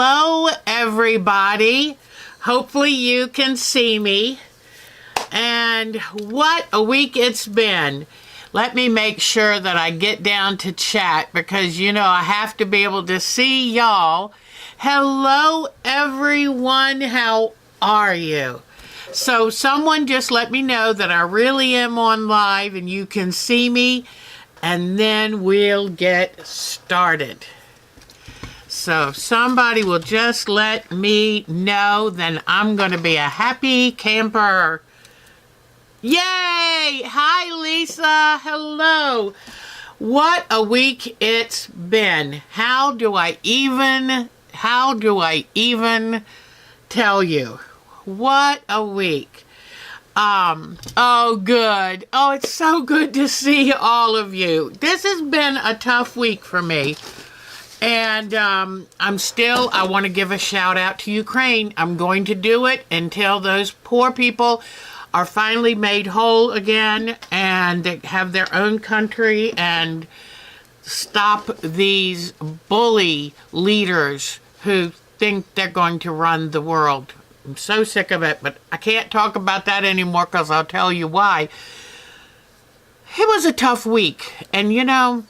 Hello, everybody. Hopefully you can see me. And what a week it's been. Let me make sure that I get down to chat because, you know, I have to be able to see y'all. Hello, everyone. How are you? So someone just let me know that I really am on live and you can see me, and then we'll get started. So if somebody will just let me know, then I'm going to be a happy camper. Yay! Hi, Lisa. Hello. What a week it's been. How do I even tell you? What a week. Oh, good. Oh, it's so good to see all of you. This has been a tough week for me. And I want to give a shout out to Ukraine. I'm going to do it until those poor people are finally made whole again and they have their own country and stop these bully leaders who think they're going to run the world. I'm so sick of it, but I can't talk about that anymore because I'll tell you why. It was a tough week, and you know,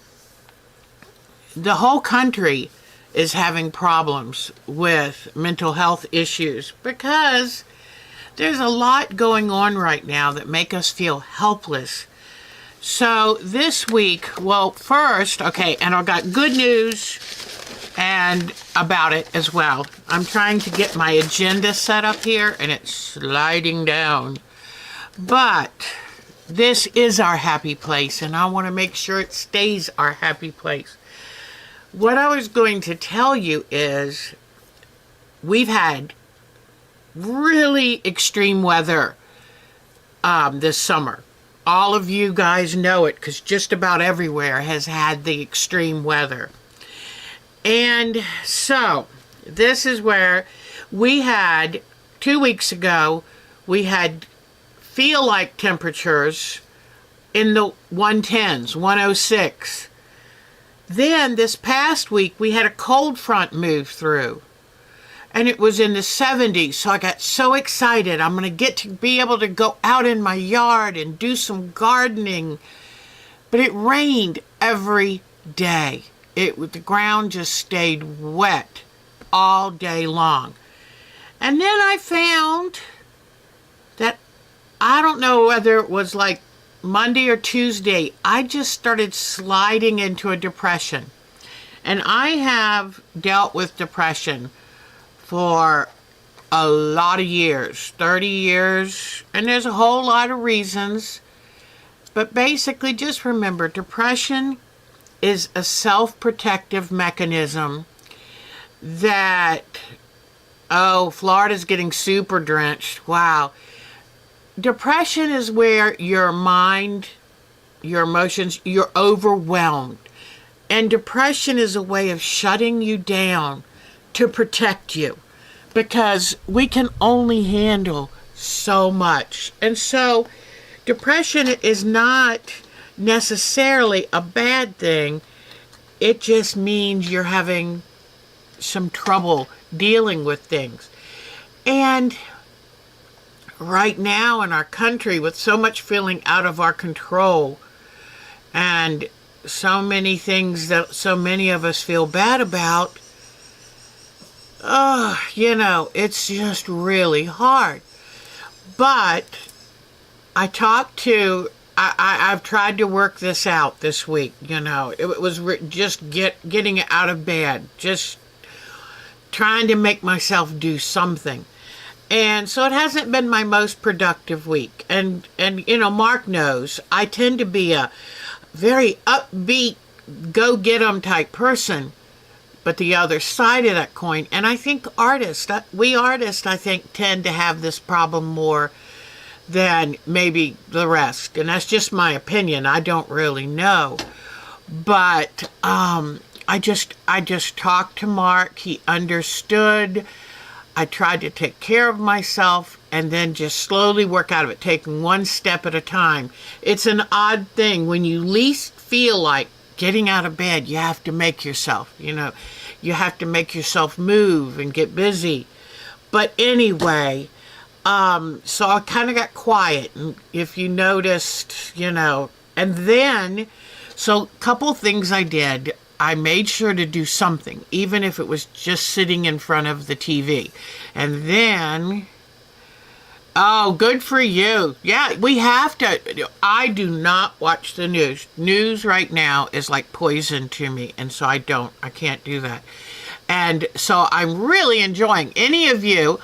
the whole country is having problems with mental health issues because there's a lot going on right now that make us feel helpless. So this week, well, first, okay, and I've got good news and about it as well. I'm trying to get my agenda set up here and it's sliding down. But this is our happy place and I want to make sure it stays our happy place. What I was going to tell you is we've had really extreme weather this summer. All of you guys know it because just about everywhere has had the extreme weather. And so this is where we had 2 weeks ago, we had feel-like temperatures in the 110s, 106. Then this past week, we had a cold front move through. And it was in the 70s, so I got so excited. I'm going to get to be able to go out in my yard and do some gardening. But it rained every day. The ground just stayed wet all day long. And then I found that, I don't know whether it was like Monday or Tuesday, I just started sliding into a depression. And I have dealt with depression for a lot of years, 30 years, and there's a whole lot of reasons. But basically, just remember, depression is a self-protective mechanism that, oh, Florida's getting super drenched. Wow. Depression is where your mind, your emotions, you're overwhelmed. And depression is a way of shutting you down to protect you because we can only handle so much. And so depression is not necessarily a bad thing. It just means you're having some trouble dealing with things. And right now in our country, with so much feeling out of our control and so many things that so many of us feel bad about, you know, it's just really hard. But I've tried to work this out this week, you know. It was just getting out of bed, just trying to make myself do something. And so it hasn't been my most productive week. And you know, Mark knows I tend to be a very upbeat, go-get-em type person. But the other side of that coin, and I think we artists, I think, tend to have this problem more than maybe the rest. And that's just my opinion. I don't really know. But I just talked to Mark. He understood. I tried to take care of myself and then just slowly work out of it, taking one step at a time. It's an odd thing. When you least feel like getting out of bed, you have to make yourself, you know. you have to make yourself move and get busy. But anyway, so I kind of got quiet, and if you noticed, and then, so a couple things I did. I made sure to do something, even if it was just sitting in front of the TV. And then, oh, good for you. Yeah, we have to. I do not watch the news. News right now is like poison to me, and so I can't do that. And so I'm really enjoying any of you.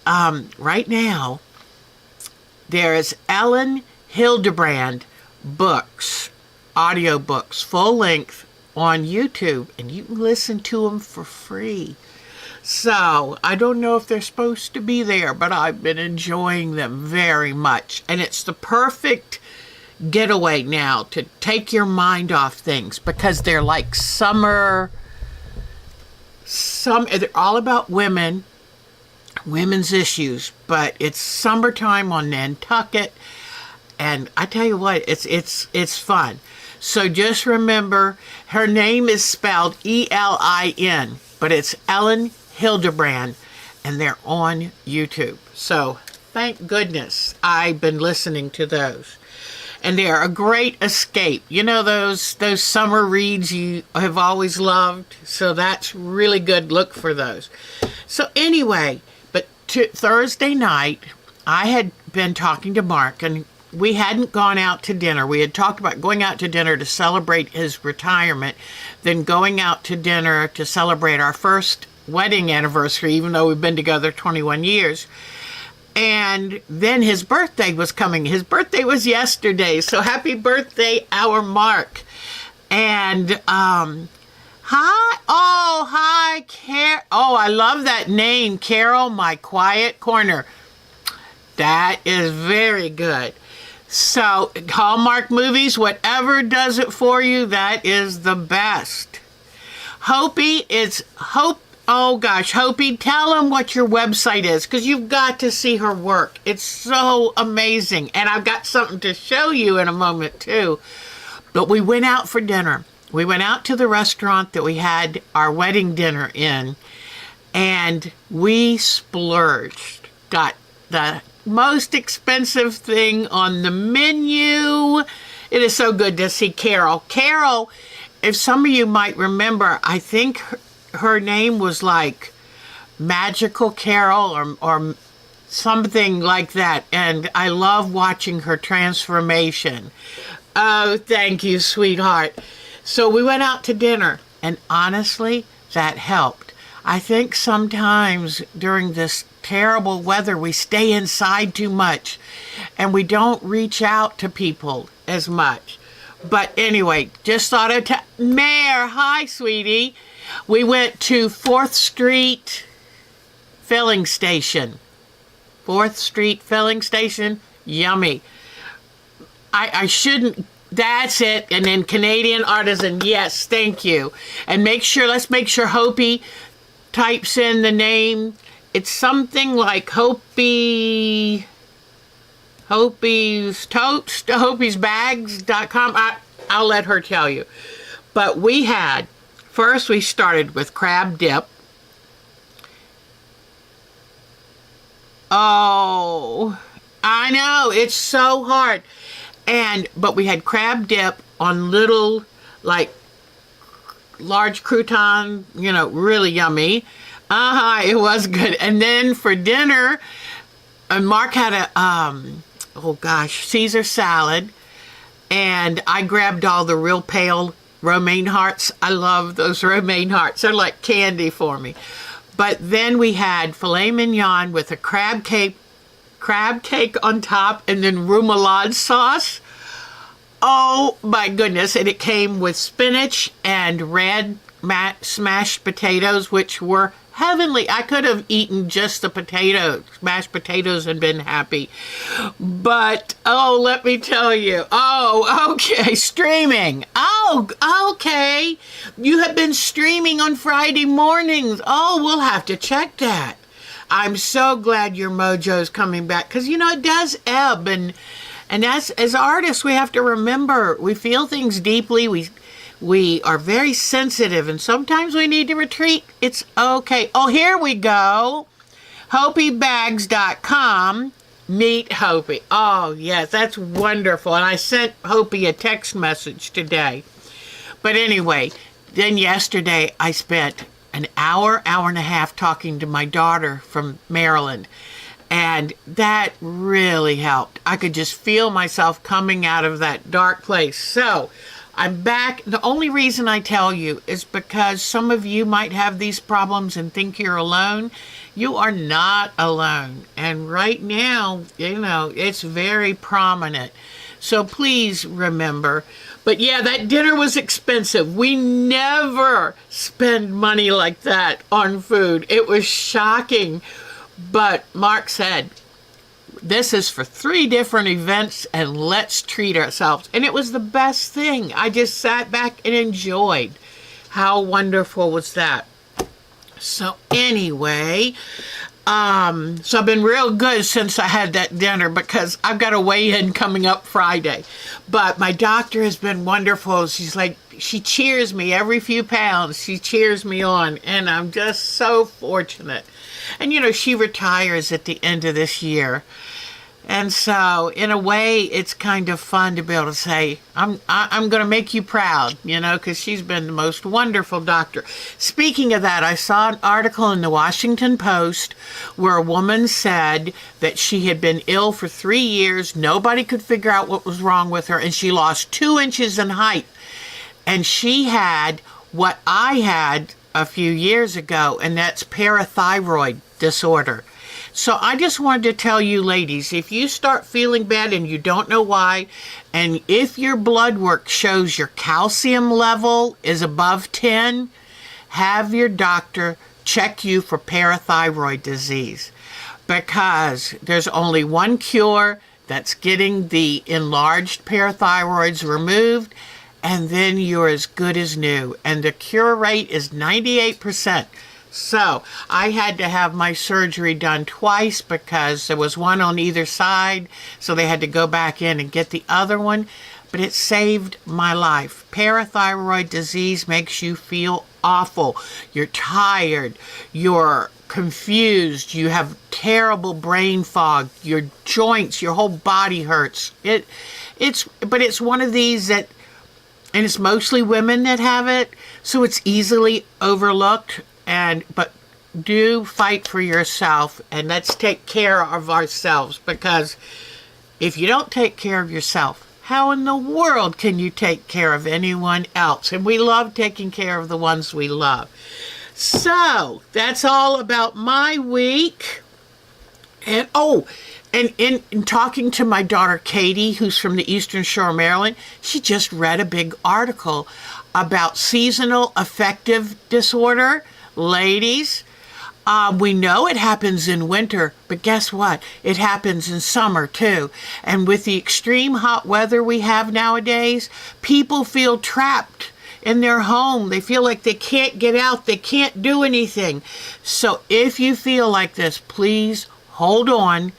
Right now, there is Ellen Hildebrand books, audio books, full length, on YouTube, and you can listen to them for free. So I don't know if they're supposed to be there, but I've been enjoying them very much, and it's the perfect getaway now to take your mind off things, because they're like they're all about women's issues, but it's summertime on Nantucket, and I tell you what, it's fun. So just remember, her name is spelled E-L-I-N, but it's Ellen Hildebrand, and they're on YouTube. So thank goodness I've been listening to those. And they're a great escape. You know those summer reads you have always loved? So that's really good. Look for those. So anyway, but Thursday night, I had been talking to Mark, and we hadn't gone out to dinner. We had talked about going out to dinner to celebrate his retirement, then going out to dinner to celebrate our first wedding anniversary, even though we've been together 21 years. And then his birthday was coming. His birthday was yesterday, so happy birthday, our Mark. And, hi, I love that name, Carol, my quiet corner. That is very good. So, Hallmark movies, whatever does it for you, that is the best. Hopi, Hopi, tell them what your website is, because you've got to see her work. It's so amazing. And I've got something to show you in a moment, too. But we went out for dinner. We went out to the restaurant that we had our wedding dinner in, and we splurged. Got the most expensive thing on the menu. It is so good to see Carol. Carol, if some of you might remember, I think her name was like Magical Carol or something like that. And I love watching her transformation. Oh, thank you, sweetheart. So we went out to dinner, and honestly, that helped. I think sometimes during this terrible weather, we stay inside too much, and we don't reach out to people as much. But anyway, just thought I'd Mare, hi, sweetie. We went to 4th Street Filling Station. 4th Street Filling Station, yummy. I shouldn't, that's it. And then Canadian Artisan, yes, thank you. And let's make sure Hopi types in the name. It's something like Hopi's Toast, hopiesbags.com. I'll let her tell you. But first we started with crab dip. Oh, I know, it's so hard. But we had crab dip on little, like, large crouton, really yummy. It was good. And then for dinner, Mark had a, Caesar salad. And I grabbed all the real pale romaine hearts. I love those romaine hearts. They're like candy for me. But then we had filet mignon with a crab cake on top, and then remoulade sauce. Oh my goodness. And it came with spinach and red smashed potatoes, which were heavenly. I could have eaten just the mashed potatoes, and been happy. But, let me tell you. Okay, streaming. Okay. You have been streaming on Friday mornings. We'll have to check that. I'm so glad your mojo's coming back, because, it does ebb, and as artists, we have to remember, we feel things deeply, we We are very sensitive, and sometimes we need to retreat. It's okay. Oh, here we go. HopieBags.com. Meet Hopi. Oh, yes, that's wonderful. And I sent Hopi a text message today. But anyway, then yesterday I spent an hour and a half talking to my daughter from Maryland. And that really helped. I could just feel myself coming out of that dark place. So I'm back. The only reason I tell you is because some of you might have these problems and think you're alone. You are not alone. And right now, it's very prominent. So please remember. But yeah, that dinner was expensive. We never spend money like that on food. It was shocking. But Mark said, this is for 3 different events and let's treat ourselves. And it was the best thing. I just sat back and enjoyed. How wonderful was that? So anyway, so I've been real good since I had that dinner because I've got a weigh-in coming up Friday. But my doctor has been wonderful. She's like, she cheers me every few pounds. She cheers me on, and I'm just so fortunate. And, she retires at the end of this year. And so, in a way, it's kind of fun to be able to say, I'm going to make you proud, because she's been the most wonderful doctor. Speaking of that, I saw an article in the Washington Post where a woman said that she had been ill for 3 years. Nobody could figure out what was wrong with her, and she lost 2 inches in height. And she had what I had a few years ago, and that's parathyroid disorder. So I just wanted to tell you ladies, if you start feeling bad and you don't know why, and if your blood work shows your calcium level is above 10, have your doctor check you for parathyroid disease, because there's only one cure. That's getting the enlarged parathyroids removed, and then you're as good as new. And the cure rate is 98%. So I had to have my surgery done twice because there was one on either side. So they had to go back in and get the other one. But it saved my life. Parathyroid disease makes you feel awful. You're tired. You're confused. You have terrible brain fog. Your joints, your whole body hurts. But it's one of these that, and it's mostly women that have it, so it's easily overlooked. But do fight for yourself, and let's take care of ourselves, because if you don't take care of yourself, how in the world can you take care of anyone else? And we love taking care of the ones we love. So that's all about my week. And in talking to my daughter Katie, who's from the Eastern Shore of Maryland, she just read a big article about seasonal affective disorder. Ladies, we know it happens in winter, but guess what? It happens in summer too. And with the extreme hot weather we have nowadays, people feel trapped in their home. They feel like they can't get out. They can't do anything. So if you feel like this, please hold on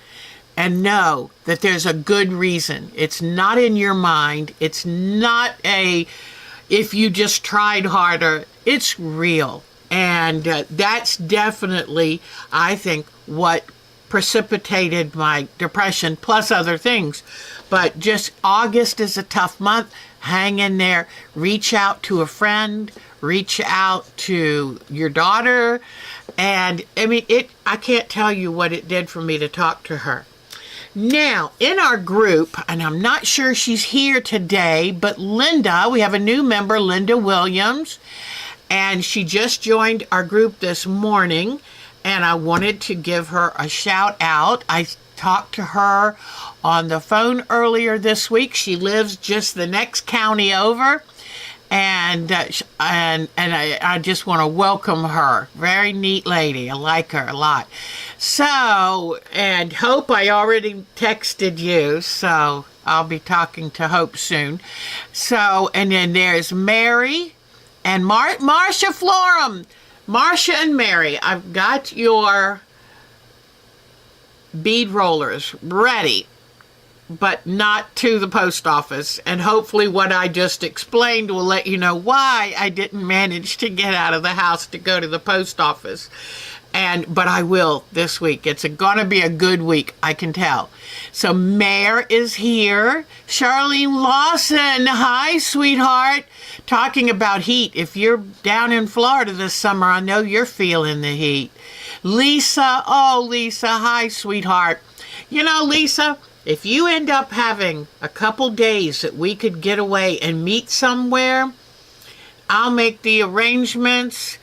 and know that there's a good reason. It's not in your mind. It's not if you just tried harder. It's real. And that's definitely, I think, what precipitated my depression, plus other things. But just August is a tough month. Hang in there. Reach out to a friend. Reach out to your daughter. And, I can't tell you what it did for me to talk to her. Now, in our group, and I'm not sure she's here today, but Linda, we have a new member, Linda Williams. And she just joined our group this morning, and I wanted to give her a shout out. I talked to her on the phone earlier this week. She lives just the next county over, and I just want to welcome her. Very neat lady. I like her a lot. So, and Hope, I already texted you, so I'll be talking to Hope soon. So, and then there's Mary. And Marcia Florum, Marcia and Mary, I've got your bead rollers ready. but not to the post office. And hopefully what I just explained will let you know why I didn't manage to get out of the house to go to the post office. But I will this week. It's going to be a good week, I can tell. So Mare is here. Charlene Lawson, hi, sweetheart. Talking about heat. If you're down in Florida this summer, I know you're feeling the heat. Lisa, oh, Lisa, hi, sweetheart. You know, Lisa, if you end up having a couple days that we could get away and meet somewhere, I'll make the arrangements.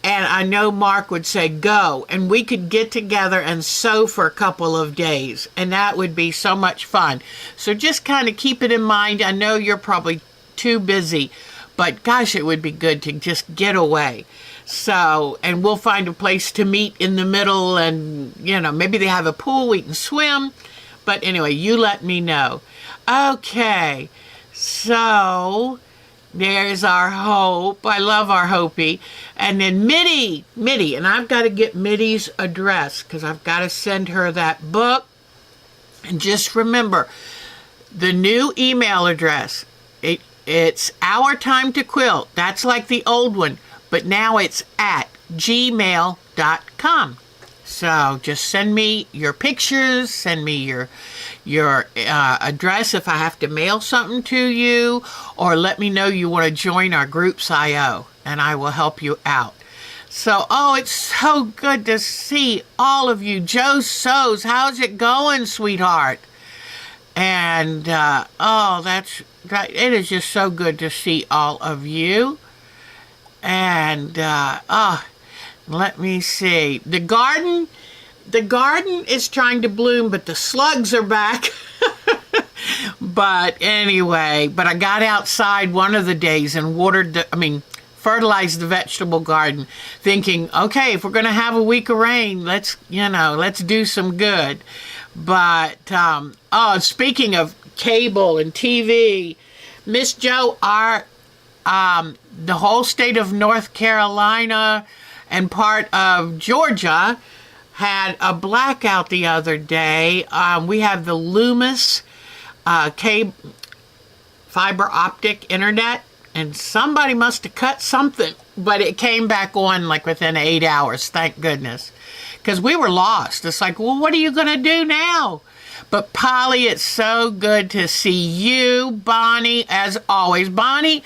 And I know Mark would say, go. And we could get together and sew for a couple of days. And that would be so much fun. So just kind of keep it in mind. I know you're probably too busy. But gosh, it would be good to just get away. So, and we'll find a place to meet in the middle. And, you know, maybe they have a pool we can swim. But anyway, you let me know. Okay. So there's our Hope. I love our Hopi. And then Mitty, and I've got to get Mitty's address because I've got to send her that book. And just remember, the new email address, it's Our Time to Quilt. That's like the old one, but now it's at gmail.com. So just send me your pictures, send me your address if I have to mail something to you, or let me know you want to join our groups IO, and I will help you out. So, oh, it's so good to see all of you. Joe Sews, how's it going, sweetheart? And, it is just so good to see all of you. And, let me see. The garden is trying to bloom, but the slugs are back. But anyway, I got outside one of the days and fertilized the vegetable garden, thinking, okay, if we're going to have a week of rain, let's do some good. But, speaking of cable and TV, Miss Jo, the whole state of North Carolina and part of Georgia had a blackout the other day. We have the Loomis fiber optic internet, and somebody must have cut something, but it came back on like within 8 hours, thank goodness, because we were lost. It's like, well, what are you going to do now? But Polly, it's so good to see you. Bonnie, as always. Bonnie,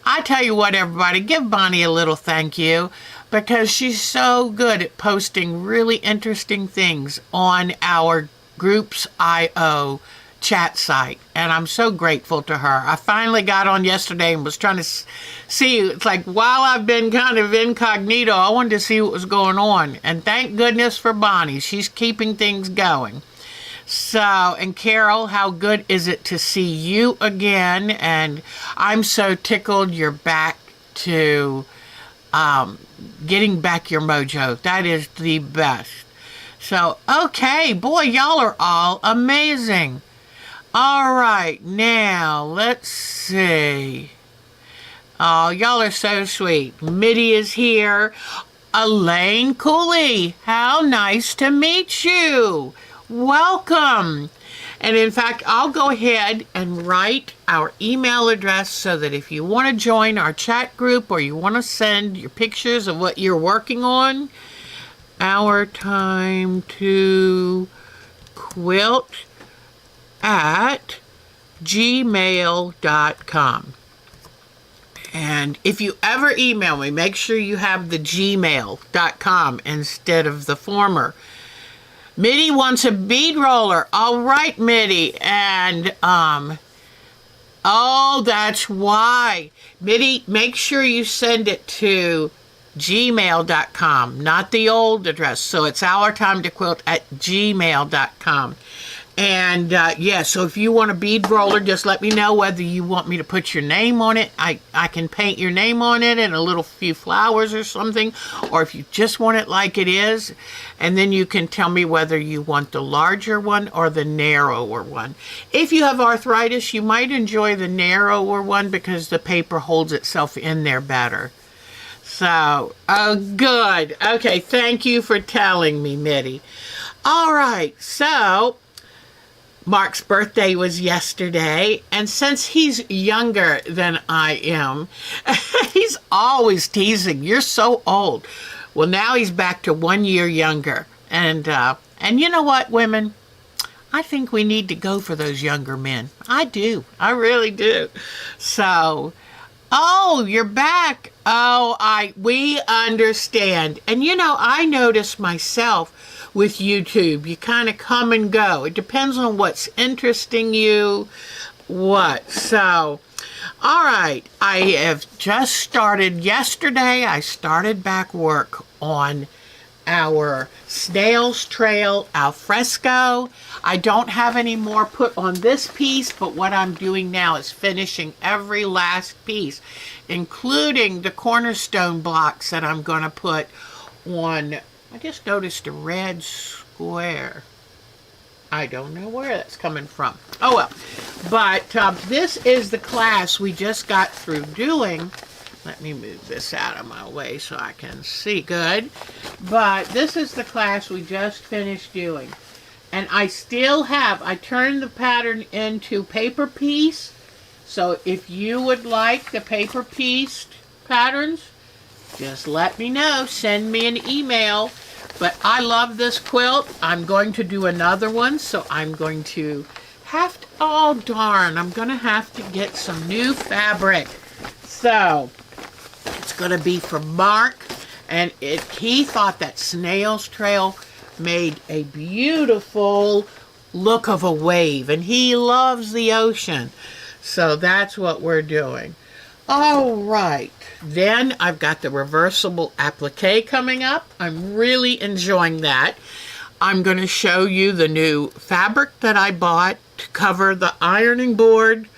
I tell you what, everybody, give Bonnie a little thank you, because she's so good at posting really interesting things on our Groups IO chat site, and I'm so grateful to her. I finally got on yesterday and was trying to see, it's like, while I've been kind of incognito, I wanted to see what was going on, and thank goodness for Bonnie. She's keeping things going. So, and Carol, how good is it to see you again? And I'm so tickled you're back to getting back your mojo. That is the best. So, okay, boy, y'all are all amazing. All right, now, let's see. Oh, y'all are so sweet. Mitty is here. Elaine Cooley, how nice to meet you. Welcome. And in fact, I'll go ahead and write our email address so that if you want to join our chat group or you want to send your pictures of what you're working on, Our Time to Quilt at gmail.com. And if you ever email me, make sure you have the gmail.com instead of the former. Mitty wants a bead roller. All right, Mitty. And, oh, that's why. Mitty, make sure you send it to gmail.com, not the old address. So it's Our Time to Quilt at gmail.com. And, so if you want a bead roller, just let me know whether you want me to put your name on it. I can paint your name on it and a little few flowers or something. Or if you just want it like it is. And then you can tell me whether you want the larger one or the narrower one. If you have arthritis, you might enjoy the narrower one because the paper holds itself in there better. So, oh, good. Okay, thank you for telling me, Mitty. All right, so Mark's birthday was yesterday, and since he's younger than I am, he's always teasing, "You're so old." Well, now he's back to 1 year younger. And you know what, women? I think we need to go for those younger men. I do. I really do. So, oh, you're back. Oh, we understand. And you know, I notice myself with YouTube, you kind of come and go. It depends on what's interesting you, what. So, all right, I have just started yesterday. I started back work on our Snail's Trail al fresco. I don't have any more put on this piece, but what I'm doing now is finishing every last piece, including the cornerstone blocks that I'm going to put on. I just noticed a red square. I don't know where that's coming from. Oh well. But this is the class we just got through doing. Let me move this out of my way so I can see good. But this is the class we just finished doing. And I still have, I turned the pattern into paper piece. So if you would like the paper pieced patterns, just let me know. Send me an email. But I love this quilt. I'm going to do another one, so I'm going to have to, oh darn, I'm going to have to get some new fabric. So it's going to be for Mark, and he thought that Snail's Trail made a beautiful look of a wave, and he loves the ocean. So that's what we're doing. All right, then I've got the reversible applique coming up. I'm really enjoying that. I'm going to show you the new fabric that I bought to cover the ironing board,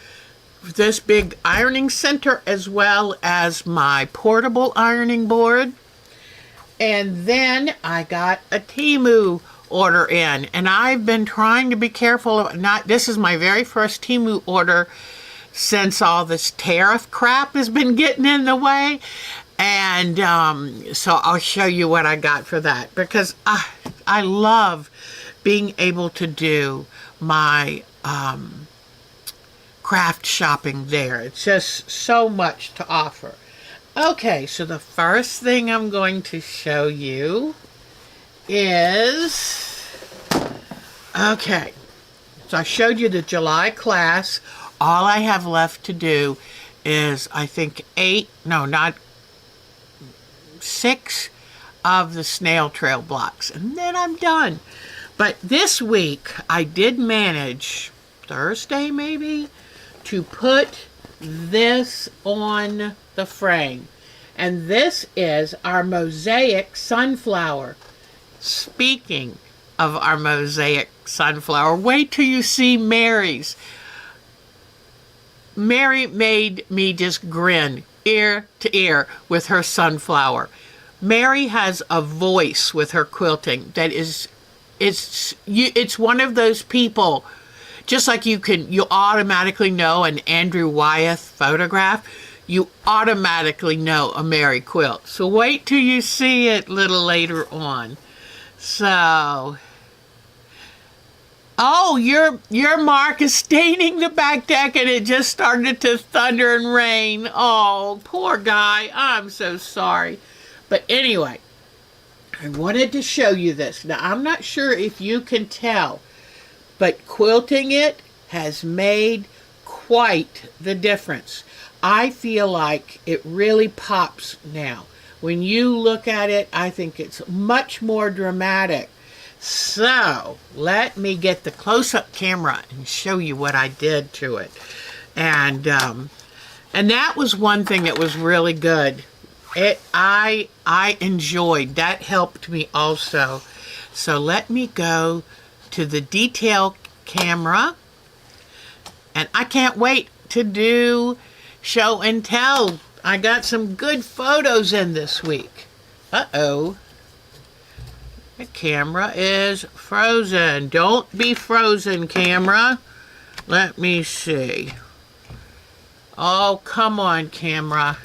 this big ironing center, as well as my portable ironing board. And then I got a Temu order in, and I've been trying to be careful of not, this is my very first Temu order since all this tariff crap has been getting in the way. And so I'll show you what I got for that, because I love being able to do my craft shopping there. It's just so much to offer. Okay, so the first thing I'm going to show you is, okay, so I showed you the July class. All I have left to do is, I think 6 of the Snail Trail blocks, and then I'm done. But this week I did manage, Thursday maybe, to put this on the frame. And this is our Mosaic sunflower. Speaking of our Mosaic sunflower, wait till you see Mary's. Mary made me just grin ear to ear with her sunflower. Mary has a voice with her quilting that is, it's one of those people, just like you automatically know an Andrew Wyeth photograph, you automatically know a Mary quilt. So wait till you see it a little later on. So, oh, your Mark is staining the back deck, and it just started to thunder and rain. Oh, poor guy. I'm so sorry. But anyway, I wanted to show you this. Now, I'm not sure if you can tell, but quilting it has made quite the difference. I feel like it really pops now. When you look at it, I think it's much more dramatic. So, let me get the close-up camera and show you what I did to it. And that was one thing that was really good. I enjoyed. That helped me also. So, let me go to the detail camera. And I can't wait to do show and tell. I got some good photos in this week. Uh-oh. The camera is frozen. Don't be frozen, camera. Let me see. Oh, come on, camera.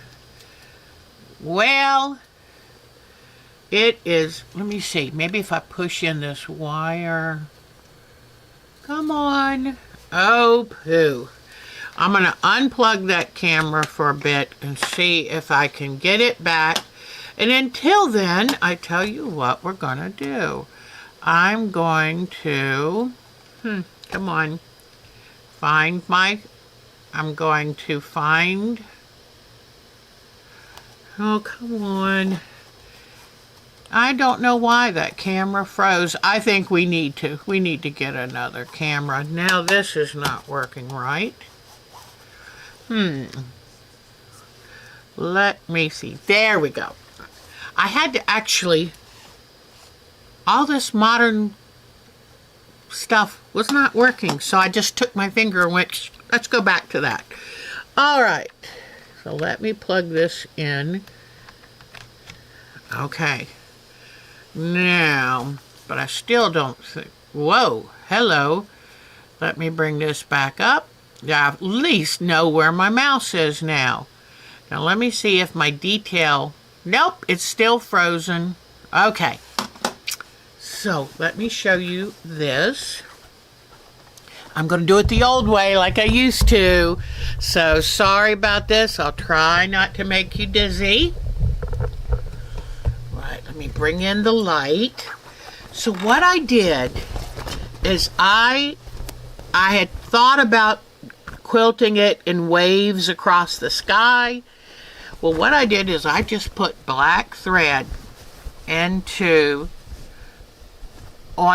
Well, it is, let me see. Maybe if I push in this wire. Come on. Oh, poo. I'm going to unplug that camera for a bit and see if I can get it back. And until then, I tell you what we're going to do. I'm going to, come on, I'm going to find, oh, come on. I don't know why that camera froze. I think we need to get another camera. Now this is not working right. Let me see. There we go. I had to actually, all this modern stuff was not working, so I just took my finger and went, let's go back to that. All right, so let me plug this in. Okay. Now, but I still don't think, whoa, hello. Let me bring this back up. I at least know where my mouse is now. Now let me see if my detail, nope, it's still frozen. Okay, so let me show you this. I'm going to do it the old way like I used to. So sorry about this. I'll try not to make you dizzy. Right, let me bring in the light. So what I did is I had thought about quilting it in waves across the sky. Well, what I did is I just put black thread on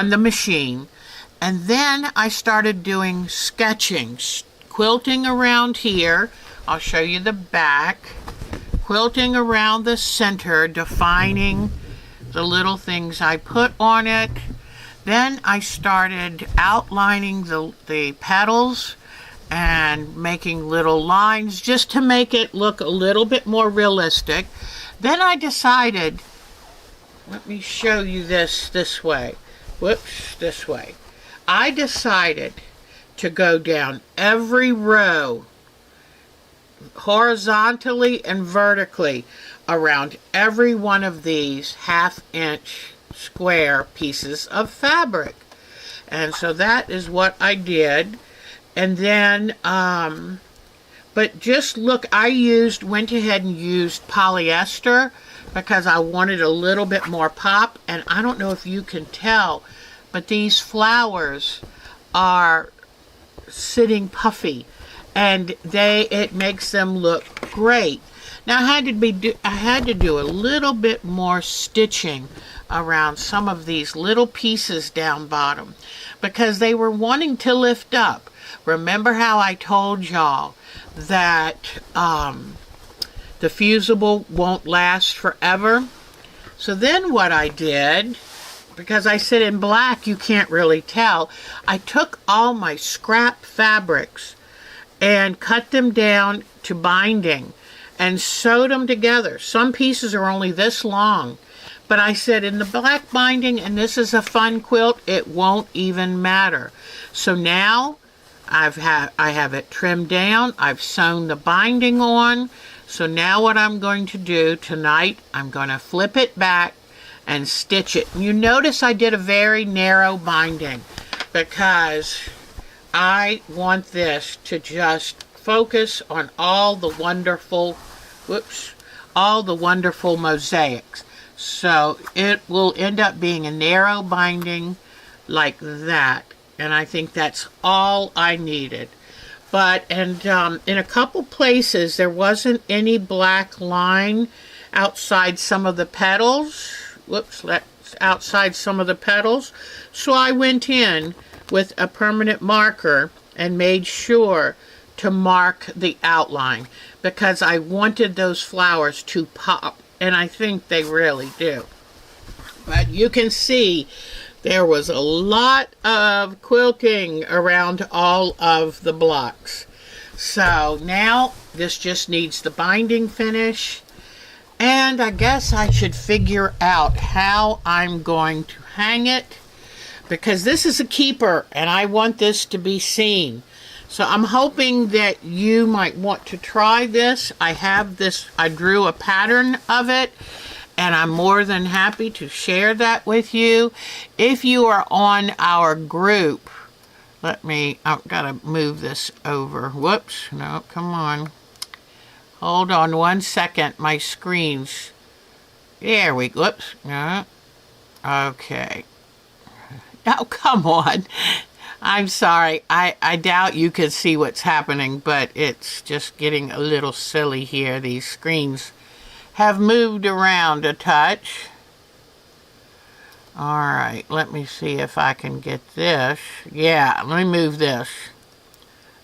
the machine, and then I started doing sketching, quilting around here. I'll show you the back, quilting around the center, defining the little things I put on it. Then I started outlining the petals and making little lines just to make it look a little bit more realistic. Then I decided, let me show you this way. Whoops, this way. I decided to go down every row horizontally and vertically around every one of these 1/2-inch square pieces of fabric. And so that is what I did. And then, but just look, I went ahead and used polyester because I wanted a little bit more pop. And I don't know if you can tell, but these flowers are sitting puffy, and it makes them look great. Now I had to do a little bit more stitching around some of these little pieces down bottom because they were wanting to lift up. Remember how I told y'all that the fusible won't last forever? So then what I did, because I said in black you can't really tell, I took all my scrap fabrics and cut them down to binding and sewed them together. Some pieces are only this long, but I said in the black binding, and this is a fun quilt, it won't even matter. So now I have it trimmed down. I've sewn the binding on. So now what I'm going to do tonight, I'm going to flip it back and stitch it. You notice I did a very narrow binding because I want this to just focus on all the wonderful, all the wonderful mosaics. So it will end up being a narrow binding like that. And I think that's all I needed. But, and in a couple places, there wasn't any black line outside some of the petals. Outside some of the petals. So I went in with a permanent marker and made sure to mark the outline because I wanted those flowers to pop. And I think they really do. But you can see there was a lot of quilting around all of the blocks. So now this just needs the binding finish. And I guess I should figure out how I'm going to hang it, because this is a keeper and I want this to be seen. So I'm hoping that you might want to try this. I have this, I drew a pattern of it, and I'm more than happy to share that with you. If you are on our group, I've got to move this over. Whoops, no, come on. Hold on 1 second, my screen's, there we, whoops, no, okay. Oh, come on. I'm sorry, I doubt you can see what's happening, but it's just getting a little silly here. These screens have moved around a touch. All right, let me see if I can get this. Yeah, let me move this.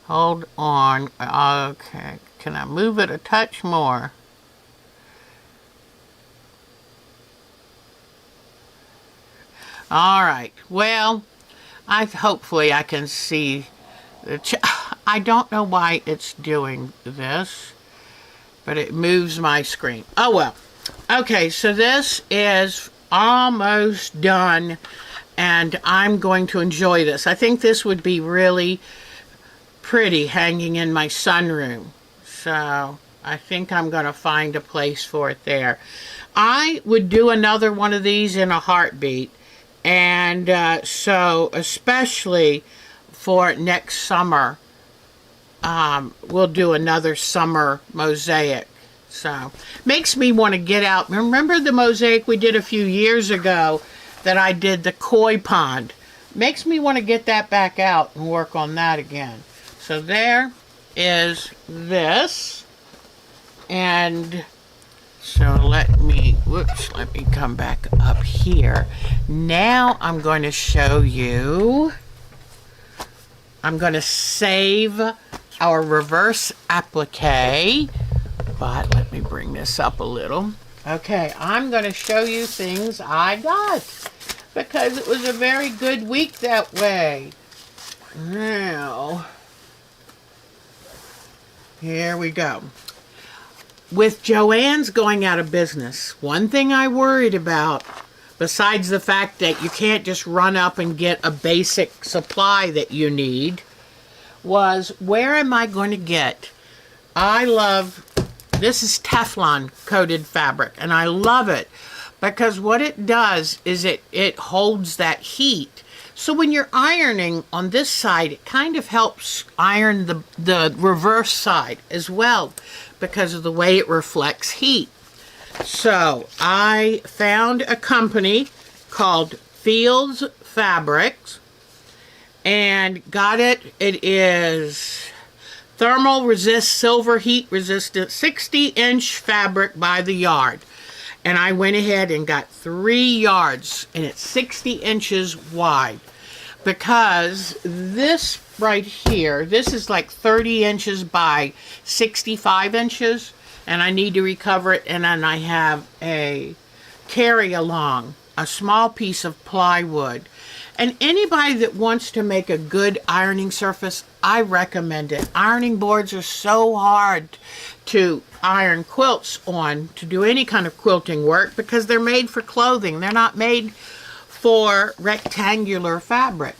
Hold on. Okay, can I move it a touch more? All right, well, hopefully I can see I don't know why it's doing this, but it moves my screen. Oh well. Okay, so this is almost done, and I'm going to enjoy this. I think this would be really pretty hanging in my sunroom, so I think I'm going to find a place for it there. I would do another one of these in a heartbeat, and so especially for next summer, we'll do another summer mosaic. So, makes me want to get out. Remember the mosaic we did a few years ago that I did the koi pond? Makes me want to get that back out and work on that again. So there is this. And so let me come back up here. Now I'm going to show you, I'm going to save our reverse applique. But let me bring this up a little. Okay, I'm going to show you things I got because it was a very good week that way. Now, here we go. With Joann's going out of business, one thing I worried about, besides the fact that you can't just run up and get a basic supply that you need, was where am I going to get? This is Teflon coated fabric, and I love it because what it does is it holds that heat. So when you're ironing on this side, it kind of helps iron the reverse side as well because of the way it reflects heat. So I found a company called Fields Fabrics and got it. It is thermal resist, silver heat resistant, 60-inch fabric by the yard. And I went ahead and got 3 yards, and it's 60 inches wide. Because this right here, this is like 30 inches by 65 inches, and I need to recover it, and then I have a carry-along, a small piece of plywood. And anybody that wants to make a good ironing surface, I recommend it. Ironing boards are so hard to iron quilts on, to do any kind of quilting work, because they're made for clothing. They're not made for rectangular fabric.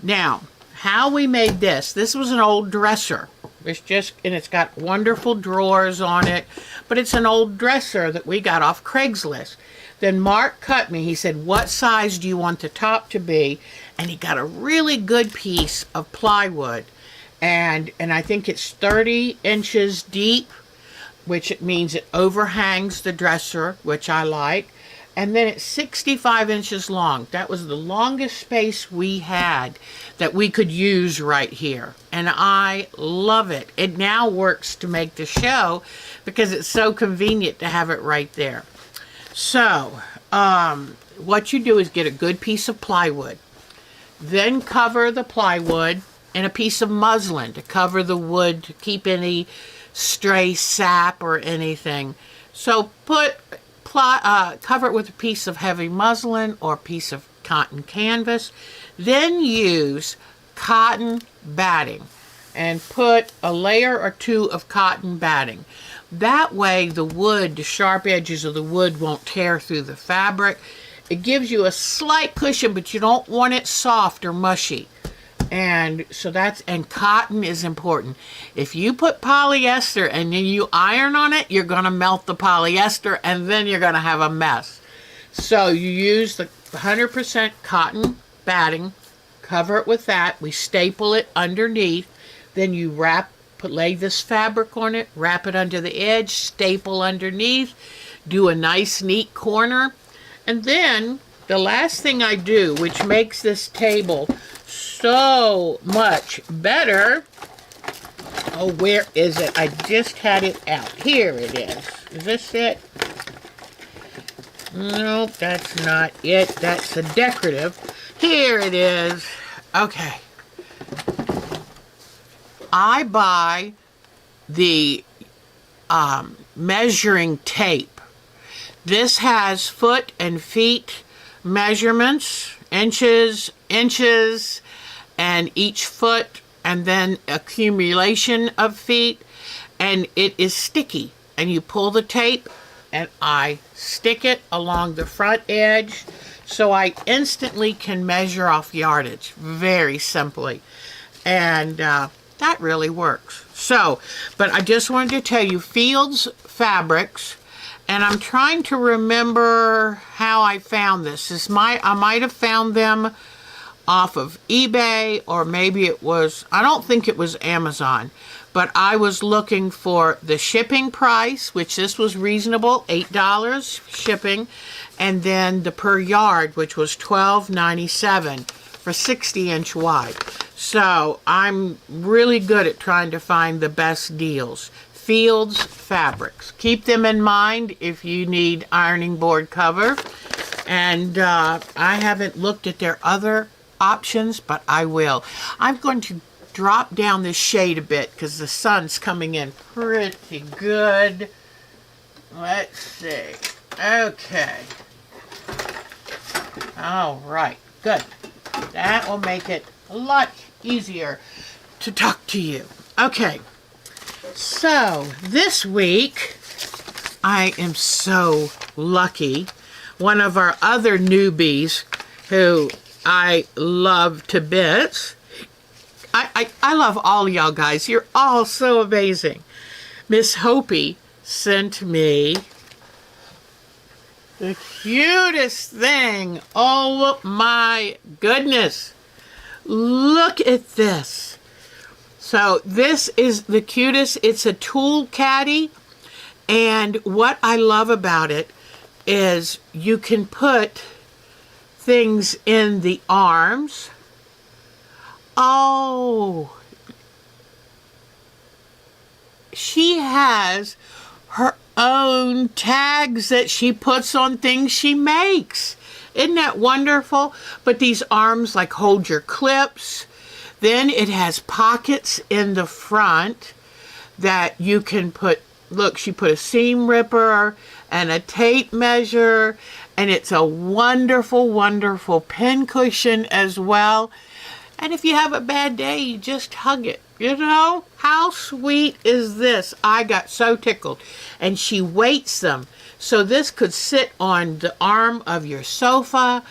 Now, how we made this was an old dresser. It's got wonderful drawers on it, but it's an old dresser that we got off Craigslist. Then Mark cut me. He said, what size do you want the top to be? And he got a really good piece of plywood. And I think it's 30 inches deep, which it means it overhangs the dresser, which I like. And then it's 65 inches long. That was the longest space we had that we could use right here. And I love it. It now works to make the show because it's so convenient to have it right there. So, what you do is get a good piece of plywood. Then cover the plywood in a piece of muslin to cover the wood, to keep any stray sap or anything. So cover it with a piece of heavy muslin or a piece of cotton canvas. Then use cotton batting and put a layer or 2 of cotton batting. That way the wood, the sharp edges of the wood won't tear through the fabric. It gives you a slight cushion, but you don't want it soft or mushy. And so and cotton is important. If you put polyester and then you iron on it, you're going to melt the polyester and then you're going to have a mess. So you use the 100% cotton batting cover it with that. We staple it underneath. Then you lay this fabric on it, wrap it under the edge, staple underneath, do a nice neat corner. And then the last thing I do, which makes this table so much better. Oh, where is it? I just had it out. Here it is. Is this it? Nope, that's not it. That's a decorative. Here it is. Okay. I buy the measuring tape. This has foot and feet measurements, inches, and each foot, and then accumulation of feet, and it is sticky. And you pull the tape, and I stick it along the front edge, so I instantly can measure off yardage very simply. And that really works. So, but I just wanted to tell you, Fields Fabrics, and I'm trying to remember how I found this. I might have found them off of eBay, or maybe it was, I don't think it was Amazon, but I was looking for the shipping price, which this was reasonable, $8 shipping, and then the per yard, which was $12.97 for 60-inch wide. So I'm really good at trying to find the best deals. Fields Fabrics. Keep them in mind if you need ironing board cover. And I haven't looked at their other options, but I will. I'm going to drop down this shade a bit because the sun's coming in pretty good. Let's see. Okay. All right. Good. That will make it a lot easier to talk to you. Okay. So this week, I am so lucky. One of our other newbies who I love to bits. I love all y'all guys. You're all so amazing. Miss Hopi sent me the cutest thing. Oh my goodness. Look at this. So this is the cutest. It's a tool caddy. And what I love about it is you can put things in the arms. Oh, she has her own tags that she puts on things she makes. Isn't that wonderful? But these arms like hold your clips. Then it has pockets in the front that you can put, look, she put a seam ripper and a tape measure, and it's a wonderful, wonderful pin cushion as well. And if you have a bad day, you just hug it. You know, how sweet is this? I got so tickled. And she weights them. So this could sit on the arm of your sofa.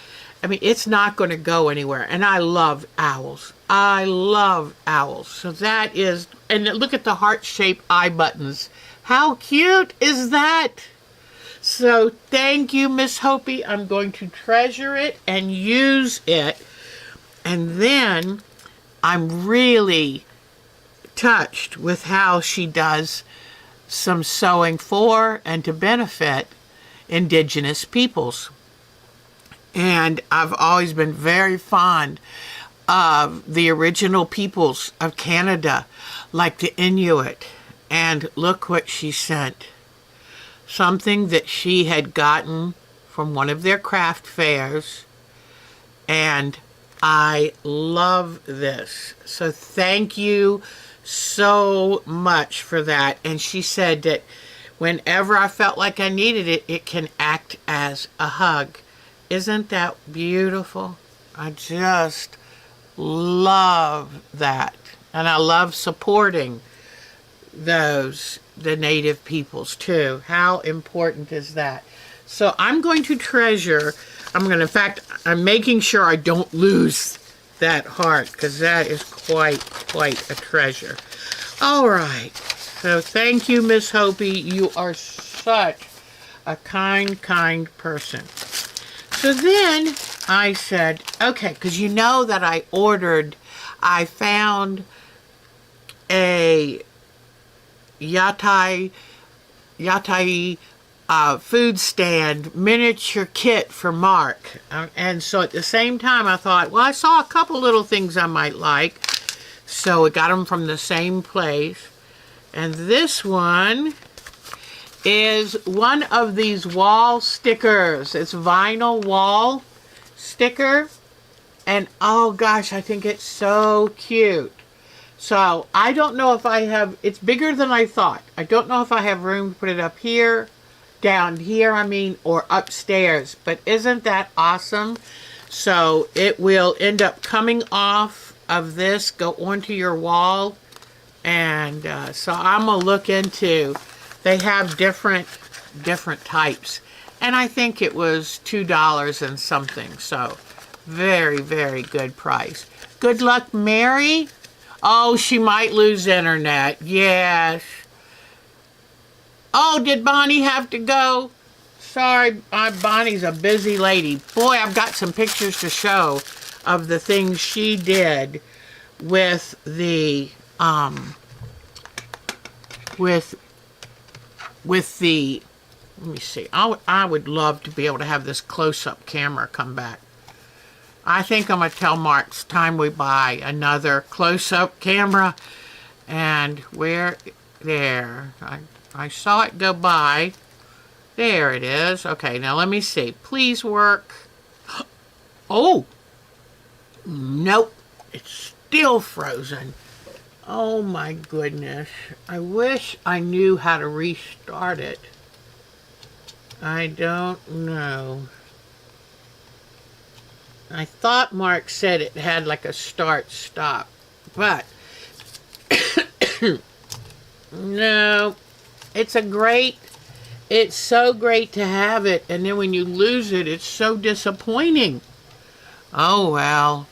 I mean, it's not going to go anywhere. And I love owls. I love owls. So that is, and look at the heart-shaped eye buttons. How cute is that? So thank you, Miss Hopi. I'm going to treasure it and use it. And then I'm really touched with how she does some sewing for and to benefit Indigenous peoples. And I've always been very fond of the original peoples of Canada, like the Inuit. And look what she sent. Something that she had gotten from one of their craft fairs. And I love this. So thank you so much for that. And she said that whenever I felt like I needed it, it can act as a hug. Isn't that beautiful? I just love that. And I love supporting the native peoples too. How important is that? So I'm going to treasure, in fact, I'm making sure I don't lose that heart, because that is quite a treasure. All right. So thank you, Miss Hopi. You are such a kind person. So then I said, okay, because you know that I found a yatai food stand miniature kit for Mark. And so at the same time I thought, well, I saw a couple little things I might like. So we got them from the same place. And this one is one of these wall stickers. It's vinyl wall sticker. And oh gosh, I think it's so cute. So I don't know if I have, it's bigger than I thought. I don't know if I have room to put it up here, down here, I mean, or upstairs. But isn't that awesome? So it will end up coming off of this, go onto your wall. And so I'm going to look into, they have different types. And I think it was $2 and something. So very, very good price. Good luck, Mary. Oh, she might lose internet. Yes. Oh, did Bonnie have to go? Sorry, Bonnie's a busy lady. Boy, I've got some pictures to show of the things she did with the, with the, let me see. I would love to be able to have this close-up camera come back. I think I'm going to tell Mark it's time we buy another close-up camera. And where, there, I saw it go by. There it is. Okay, now let me see. Please work. Oh, nope, it's still frozen. Oh my goodness. I wish I knew how to restart it. I don't know. I thought Mark said it had like a start-stop, but no, it's so great to have it, and then when you lose it, it's so disappointing. Oh well.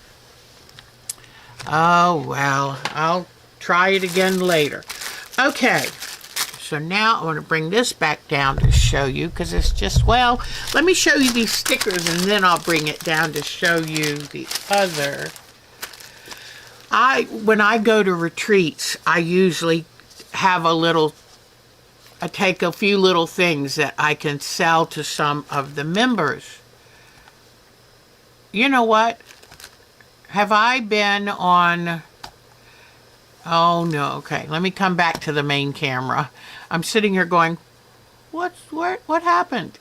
Oh well, I'll try it again later. Okay. So now I want to bring this back down to show you, because it's just, well, let me show you these stickers and then I'll bring it down to show you the other. When I go to retreats, I usually have I take a few little things that I can sell to some of the members. You know what? Have I been on... Oh no, okay. Let me come back to the main camera. I'm sitting here going, what happened?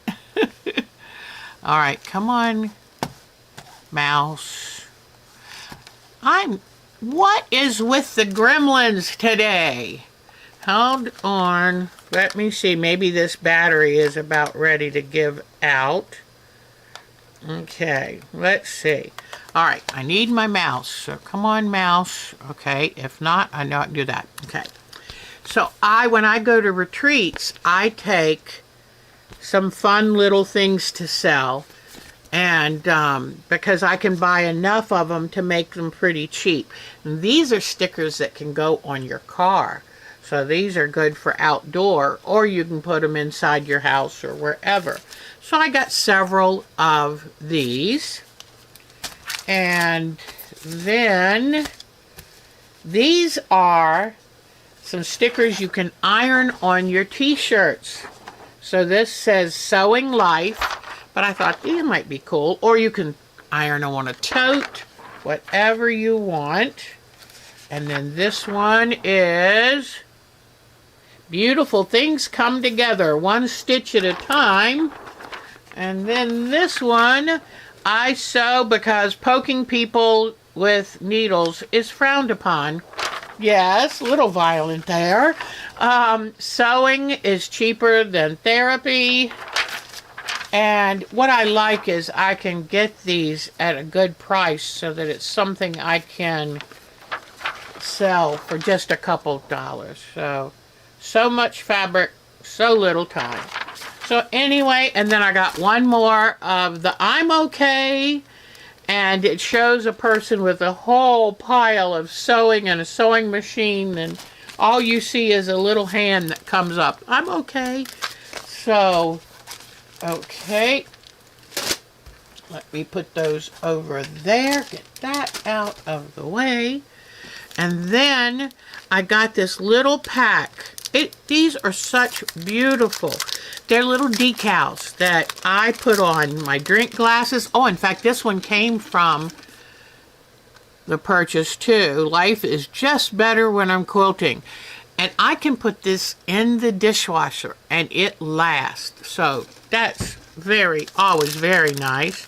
All right, come on, mouse. What is with the gremlins today? Hold on, let me see. Maybe this battery is about ready to give out. Okay, let's see. All right, I need my mouse. So come on, mouse. Okay, if not, I know I can do that. Okay. So when I go to retreats, I take some fun little things to sell. And because I can buy enough of them to make them pretty cheap. And these are stickers that can go on your car. So these are good for outdoor, or you can put them inside your house or wherever. So I got several of these. And then these are some stickers you can iron on your t-shirts. So this says Sewing Life, but I thought these might be cool. Or you can iron them on a tote, whatever you want. And then this one is Beautiful Things Come Together, one stitch at a time. And then this one, I sew because poking people with needles is frowned upon. Yes, a little violent there. Sewing is cheaper than therapy. And what I like is I can get these at a good price so that it's something I can sell for just a couple dollars. So much fabric, so little time. So anyway, and then I got one more of the I'm Okay. And it shows a person with a whole pile of sewing and a sewing machine, and all you see is a little hand that comes up. I'm okay. So, okay. let me put those over there. Get that out of the way. And then I got this little pack. These are such beautiful. They're little decals that I put on my drink glasses. Oh, in fact, this one came from the purchase too. Life is just better when I'm quilting. And I can put this in the dishwasher and it lasts. So that's always very nice.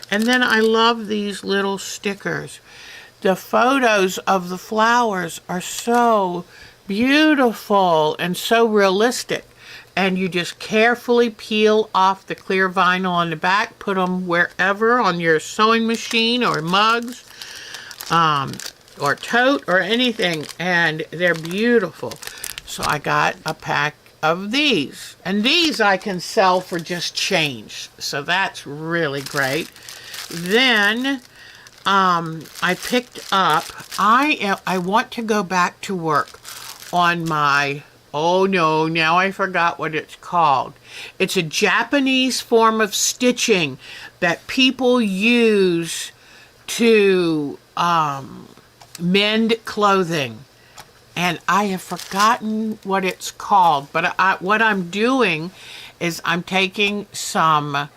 And then I love these little stickers. The photos of the flowers are so beautiful and so realistic. And you just carefully peel off the clear vinyl on the back, put them wherever on your sewing machine or mugs, or tote or anything, and they're beautiful. So I got a pack of these, and these I can sell for just change, so that's really great. Then I picked up, I want to go back to work on my, oh no, now I forgot what it's called. It's a Japanese form of stitching that people use to mend clothing, and I have forgotten what it's called, but what I'm doing is I'm taking some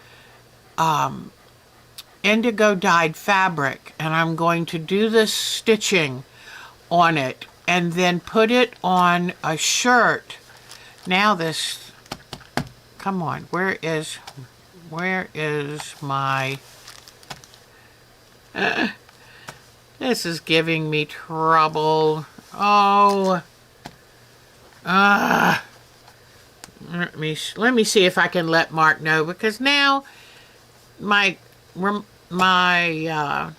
indigo dyed fabric, and I'm going to do this stitching on it and then put it on a shirt. Now this, come on, where is my this is giving me trouble. Oh, let me see if I can let Mark know, because now my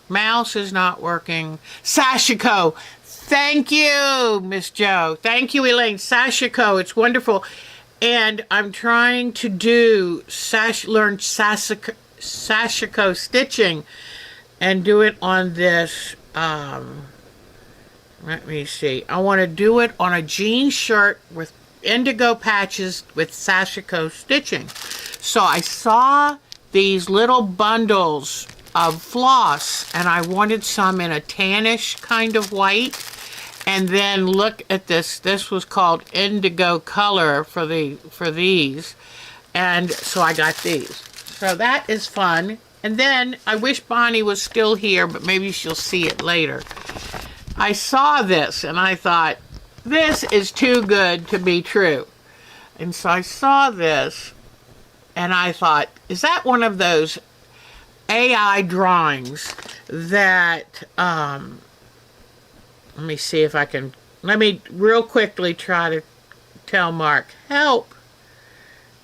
mouse is not working. Sashiko, thank you, Miss Joe. Thank you, Elaine. Sashiko, it's wonderful. And I'm trying to learn Sashiko stitching and do it on this, let me see. I want to do it on a jean shirt with indigo patches with Sashiko stitching. So I saw these little bundles of floss, and I wanted some in a tannish kind of white. And then look at this. This was called indigo color for these. And so I got these. So that is fun. And then I wish Bonnie was still here, but maybe she'll see it later. I saw this and I thought, this is too good to be true. And so I saw this and I thought, is that one of those AI drawings that, let me see if I can, let me real quickly try to tell Mark, help.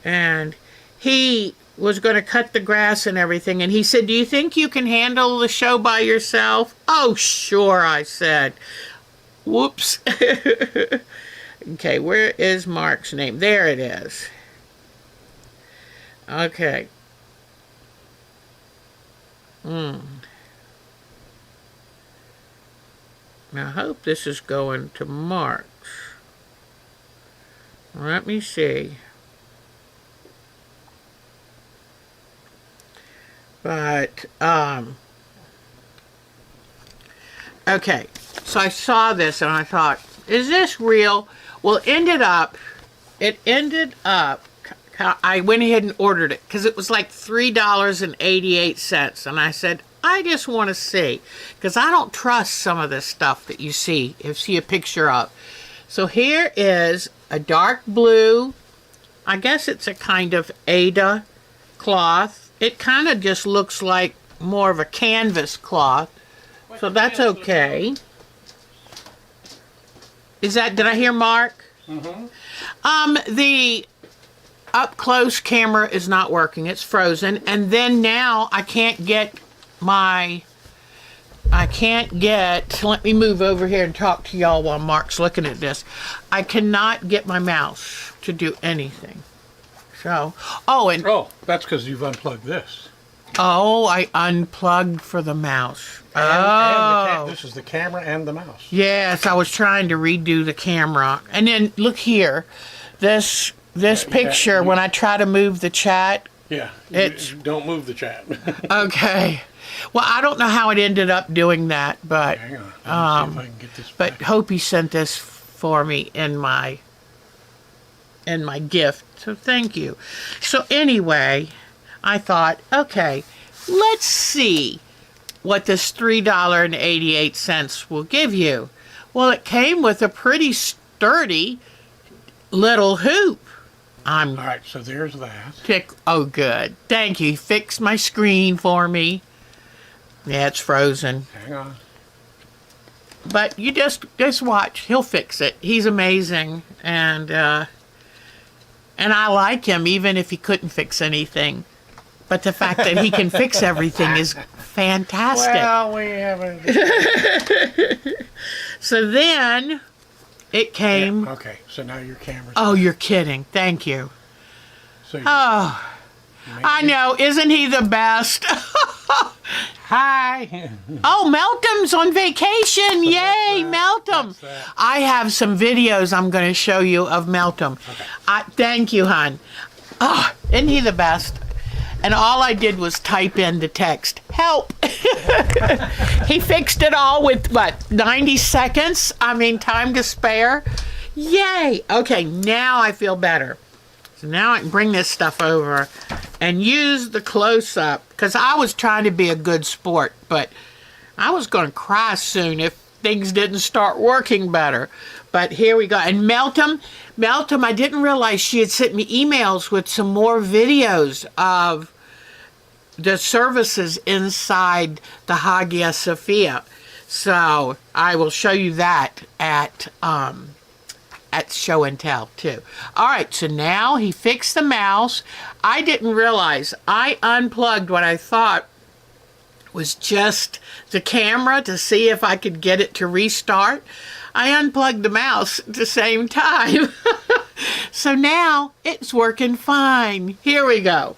And he was going to cut the grass and everything, and he said, do you think you can handle the show by yourself? Oh, sure, I said. Whoops. Okay, where is Mark's name? There it is. Okay. Now, I hope this is going to Mark's. Let me see. But, okay, so I saw this and I thought, is this real? Well, it ended up, I went ahead and ordered it because it was like $3.88. And I said, I just want to see, because I don't trust some of this stuff that you see a picture of. So here is a dark blue, I guess it's a kind of Ada cloth. It kind of just looks like more of a canvas cloth, so that's okay. Did I hear Mark? Mm-hmm. The up close camera is not working, it's frozen, and then now I can't get, let me move over here and talk to y'all while Mark's looking at this. I cannot get my mouse to do anything. So, oh, that's because you've unplugged this. Oh, I unplugged for the mouse. And this is the camera and the mouse. Yes, I was trying to redo the camera. And then look here, this picture, when I try to move the chat, Yeah. It's Don't move the chat. okay. Well, I don't know how it ended up doing that, but Hang on. Let me see if I can get this but back. Hopi sent this for me in my gift. So thank you. So anyway, I thought, okay, let's see what this $3.88 will give you. Well, it came with a pretty sturdy little hoop. All right, so there's that. Oh, good. Thank you. Fixed my screen for me. Yeah, it's frozen. Hang on. But you just watch. He'll fix it. He's amazing. And I like him even if he couldn't fix anything. But the fact that he can fix everything is fantastic. Well, we haven't. So then it came. Yeah, okay, so now your camera's. Oh, you're kidding. Thank you. So Oh, I know. Isn't he the best? Hi. Oh, Meltom's on vacation. Yay, Meltom. I have some videos I'm going to show you of Meltom. Okay. Thank you, hon. Oh, isn't he the best? And all I did was type in the text, help. He fixed it all with, 90 seconds? I mean, time to spare. Yay. Okay, now I feel better. So now I can bring this stuff over and use the close-up, because I was trying to be a good sport, but I was going to cry soon if things didn't start working better. But here we go. And Meltom, I didn't realize she had sent me emails with some more videos of the services inside the Hagia Sophia. So I will show you that at show and tell too. All right, so now he fixed the mouse. I didn't realize I unplugged what I thought was just the camera to see if I could get it to restart. I unplugged the mouse at the same time. So now it's working fine. Here we go.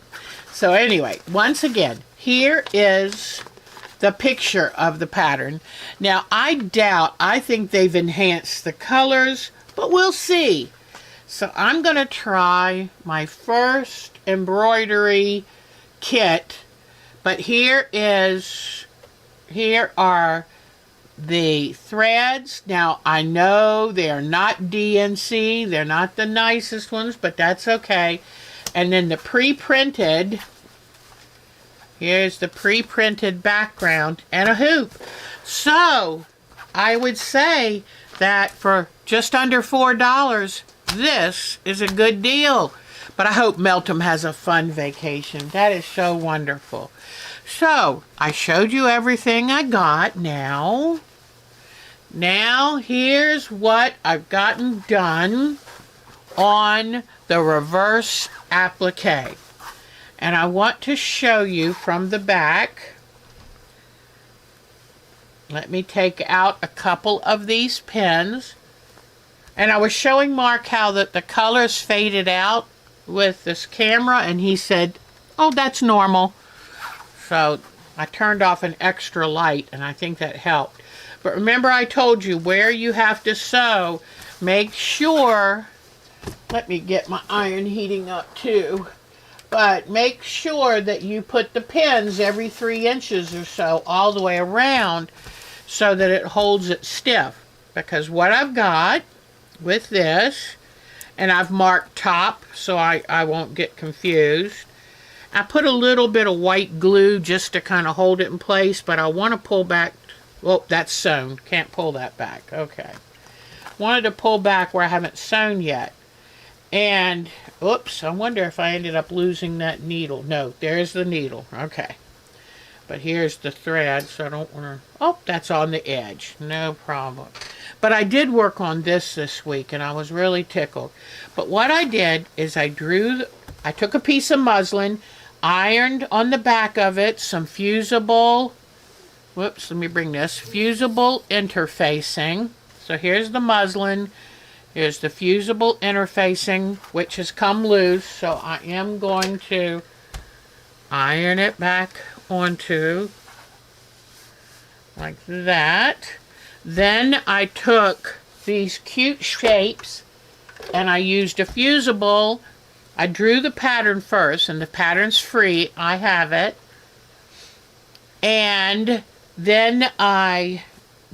So anyway, once again, here is the picture of the pattern. Now I think they've enhanced the colors, but we'll see. So I'm going to try my first embroidery kit, but here are the threads. Now I know they are not DNC, they're not the nicest ones, but that's okay. And then the pre-printed, here's the pre-printed background and a hoop. So I would say that for just under $4, this is a good deal. But I hope Meltom has a fun vacation. That is so wonderful. So I showed you everything I got. Now here's what I've gotten done on the reverse applique. And I want to show you from the back. Let me take out a couple of these pins. And I was showing Mark how that the colors faded out with this camera, and he said, oh, that's normal. So I turned off an extra light, and I think that helped. But remember I told you where you have to sew, make sure, let me get my iron heating up too, but make sure that you put the pins every 3 inches or so all the way around so that it holds it stiff. Because what I've got with this, and I've marked top so I won't get confused. I put a little bit of white glue just to kind of hold it in place, but I want to pull back. Oh, that's sewn. Can't pull that back. Okay. Wanted to pull back where I haven't sewn yet. And, oops, I wonder if I ended up losing that needle. No, there's the needle. Okay. But here's the thread, so I don't want to... Oh, that's on the edge. No problem. But I did work on this week, and I was really tickled. But what I did is I took a piece of muslin, ironed on the back of it some fusible... Whoops, let me bring this. Fusible interfacing. So here's the muslin. Here's the fusible interfacing, which has come loose. So I am going to iron it back onto like that. Then I took these cute shapes and I used a fusible. I drew the pattern first, and the pattern's free. I have it. And then I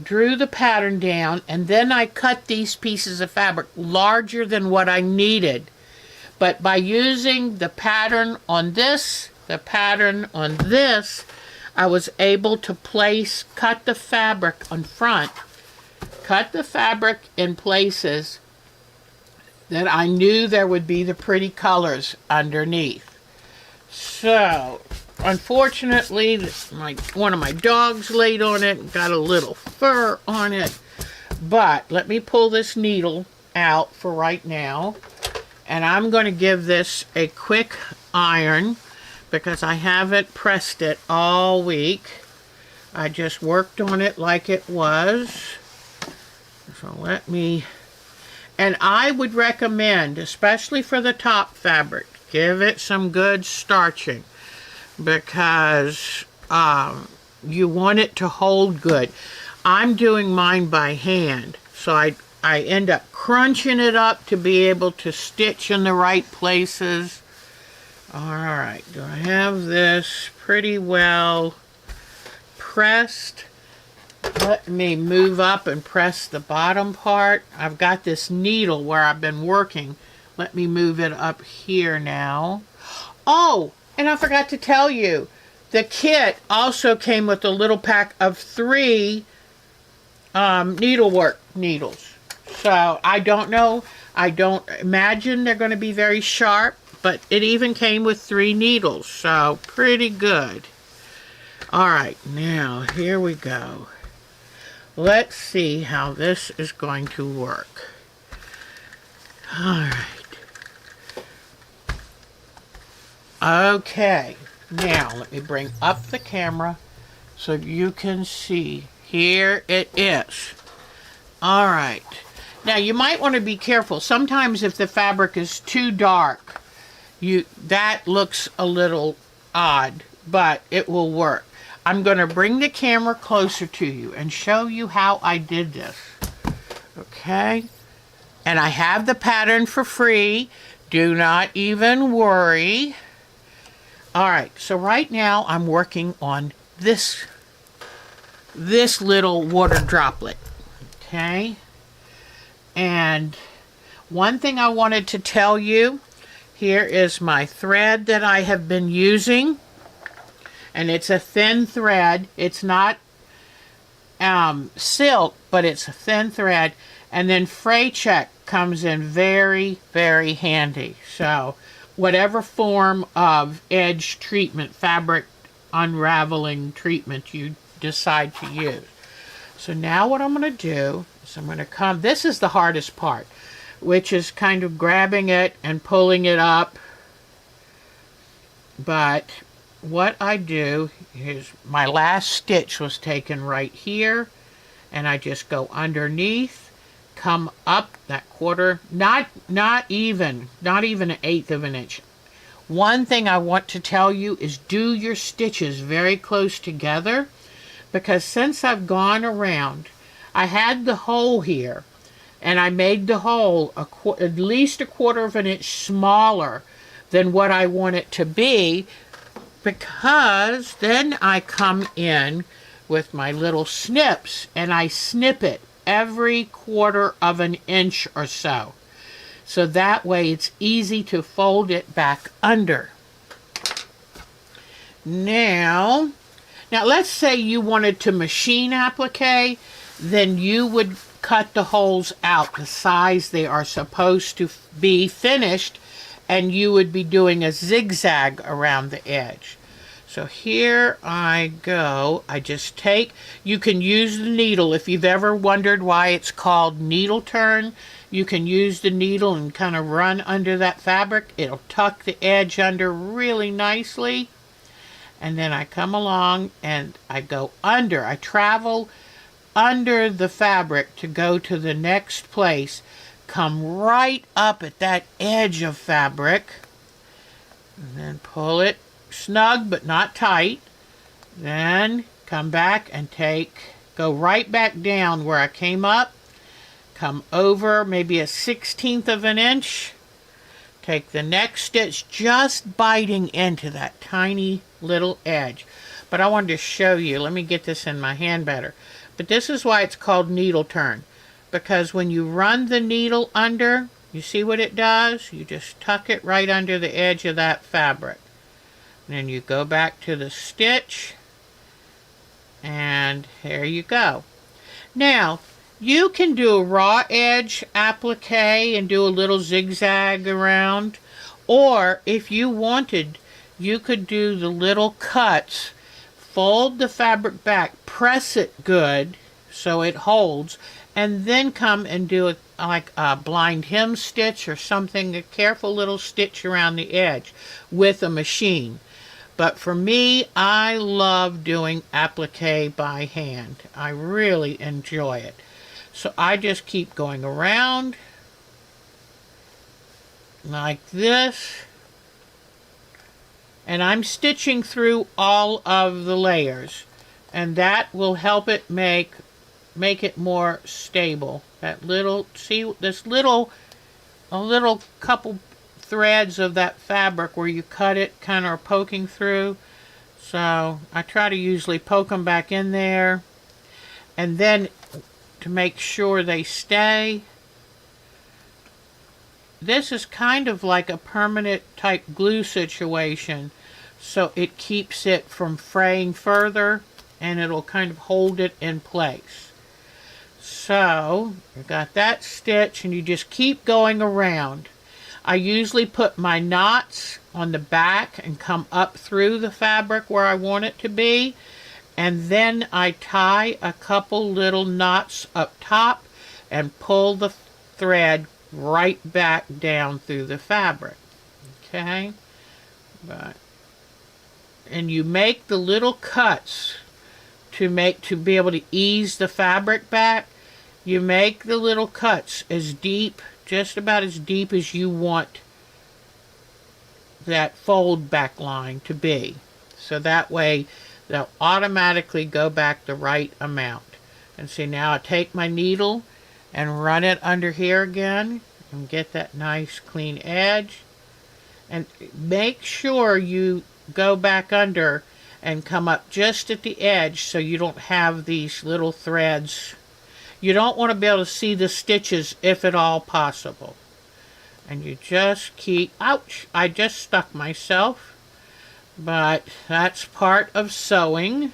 drew the pattern down, and then I cut these pieces of fabric larger than what I needed. But by using the pattern on this, the pattern on this, I was able to cut the fabric on front, cut the fabric in places that I knew there would be the pretty colors underneath. So, unfortunately, one of my dogs laid on it and got a little fur on it. But let me pull this needle out for right now. And I'm going to give this a quick iron because I haven't pressed it all week. I just worked on it like it was. So let me... And I would recommend, especially for the top fabric, give it some good starching because you want it to hold good. I'm doing mine by hand, so I end up crunching it up to be able to stitch in the right places. Alright, do I have this pretty well pressed? Let me move up and press the bottom part. I've got this needle where I've been working. Let me move it up here now. Oh, and I forgot to tell you, the kit also came with a little pack of 3 needlework needles. So I don't know, I don't imagine they're going to be very sharp, but it even came with 3 needles, so pretty good. Alright, now here we go. Let's see how this is going to work. Alright. Okay, now let me bring up the camera so you can see. Here it is. Alright. Now you might want to be careful. Sometimes if the fabric is too dark, that looks a little odd, but it will work. I'm going to bring the camera closer to you and show you how I did this. Okay? And I have the pattern for free. Do not even worry. Alright, so right now I'm working on this little water droplet. Okay? And one thing I wanted to tell you, here is my thread that I have been using. And it's a thin thread. It's not silk, but it's a thin thread. And then fray check comes in very, very handy. So whatever form of edge treatment, fabric unraveling treatment you decide to use. So now what I'm going to do is I'm going to come, this is the hardest part, which is kind of grabbing it and pulling it up. But what I do is my last stitch was taken right here, and I just go underneath, come up that quarter, not even an eighth of an inch. One thing I want to tell you is do your stitches very close together, because since I've gone around, I had the hole here, and I made the hole at least a quarter of an inch smaller than what I want it to be, because then I come in with my little snips and I snip it every quarter of an inch or so. So that way it's easy to fold it back under. Now let's say you wanted to machine applique, then you would cut the holes out the size they are supposed to be finished, and you would be doing a zigzag around the edge. So here I go. I just take, you can use the needle. If you've ever wondered why it's called needle turn, you can use the needle and kind of run under that fabric. It'll tuck the edge under really nicely. And then I come along and I go under. I travel under the fabric to go to the next place. Come right up at that edge of fabric. And then pull it snug but not tight. Then come back and go right back down where I came up. Come over maybe a 1/16 of an inch take the next stitch just biting into that tiny little edge. But I wanted to show you, let me get this in my hand better. But this is why it's called needle turn. Because when you run the needle under, you see what it does? You just tuck it right under the edge of that fabric. And then you go back to the stitch, and there you go. Now, you can do a raw edge applique and do a little zigzag around, or if you wanted, you could do the little cuts, fold the fabric back, press it good so it holds, and then come and do it like a blind hem stitch or something, a careful little stitch around the edge with a machine. But for me, I love doing applique by hand. I really enjoy it. So I just keep going around like this, and I'm stitching through all of the layers, and that will help it make it more stable. That little, see this little, a little couple threads of that fabric where you cut it kind of are poking through. So I try to usually poke them back in there, and then to make sure they stay. This is kind of like a permanent type glue situation, so it keeps it from fraying further, and it'll kind of hold it in place. So you got that stitch, and you just keep going around. I usually put my knots on the back and come up through the fabric where I want it to be, and then I tie a couple little knots up top and pull the thread right back down through the fabric. Okay? And you make the little cuts to be able to ease the fabric back. You make the little cuts as deep, just about as deep as you want that fold back line to be. So that way they'll automatically go back the right amount. And see, now I take my needle and run it under here again and get that nice clean edge. And make sure you go back under and come up just at the edge so you don't have these little threads. You don't want to be able to see the stitches if at all possible. And you just keep, ouch, I just stuck myself. But that's part of sewing.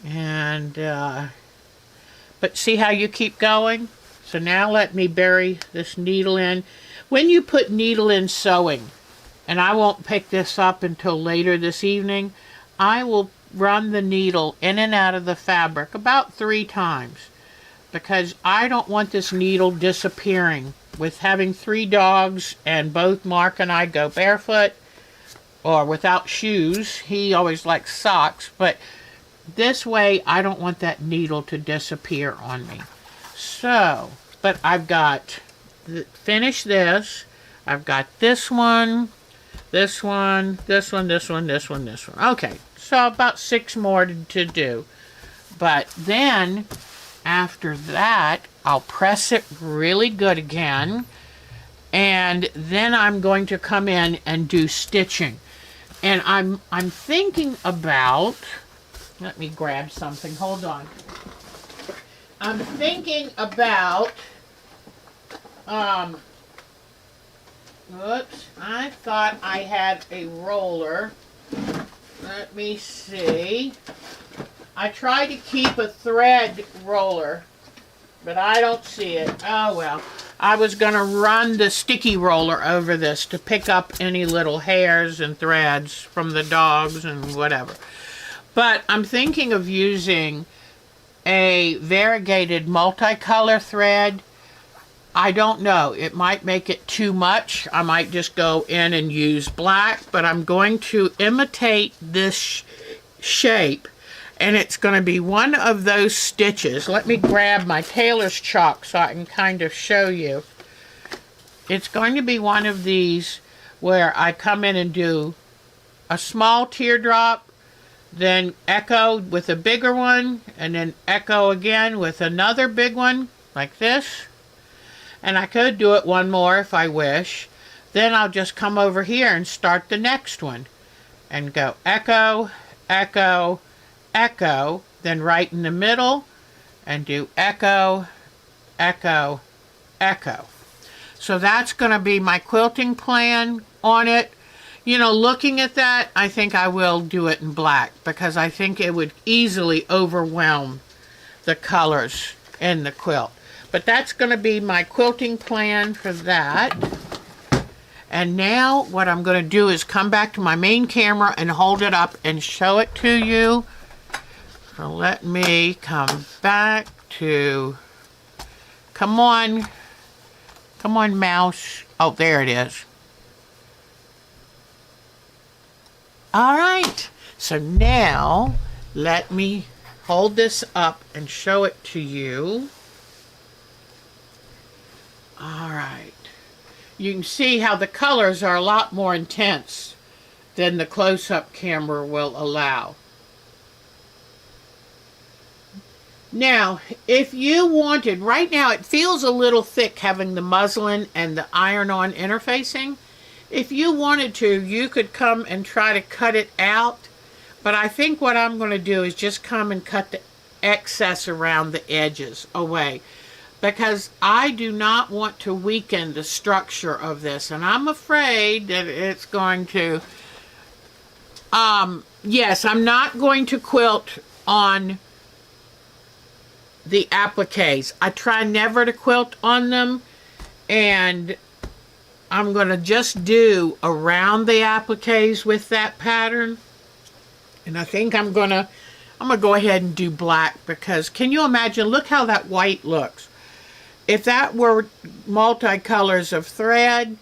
And but see how you keep going? So now let me bury this needle in. When you put needle in sewing, and I won't pick this up until later this evening, I will run the needle in and out of the fabric about 3 times, because I don't want this needle disappearing. With having 3 dogs and both Mark and I go barefoot or without shoes, he always likes socks, but this way I don't want that needle to disappear on me. So, but I've got, finish this, I've got this one, this one, this one, this one, this one, this one. Okay, so about 6 more to do. But then, after that, I'll press it really good again, and then I'm going to come in and do stitching. And I'm thinking about, let me grab something, hold on. I'm thinking about, oops, I thought I had a roller. Let me see. I tried to keep a thread roller, but I don't see it. Oh well. I was going to run the sticky roller over this to pick up any little hairs and threads from the dogs and whatever. But I'm thinking of using a variegated multicolor thread. I don't know. It might make it too much. I might just go in and use black, but I'm going to imitate this shape. And it's going to be one of those stitches. Let me grab my tailor's chalk so I can kind of show you. It's going to be one of these where I come in and do a small teardrop, then echo with a bigger one, and then echo again with another big one, like this. And I could do it one more if I wish. then I'll just come over here and start the next one and go echo, echo, echo, then right in the middle and do echo, echo, echo. So that's going to be my quilting plan on it. You know, looking at that, I think I will do it in black because I think it would easily overwhelm the colors in the quilt. But that's going to be my quilting plan for that. And now what I'm going to do is come back to my main camera and hold it up and show it to you. So let me come back to, come on mouse. Oh, there it is. All right, so now let me hold this up and show it to you. All right, you can see how the colors are a lot more intense than the close-up camera will allow. Now, if you wanted, right now it feels a little thick having the muslin and the iron-on interfacing. If you wanted to, you could come and try to cut it out. But I think what I'm going to do is just come and cut the excess around the edges away. Because I do not want to weaken the structure of this. And I'm afraid that it's going to... yes, I'm not going to quilt on the appliques. I try never to quilt on them. And I'm going to just do around the appliques with that pattern. And I think I'm going to go ahead and do black because can you imagine, look how that white looks. If that were multicolors of thread,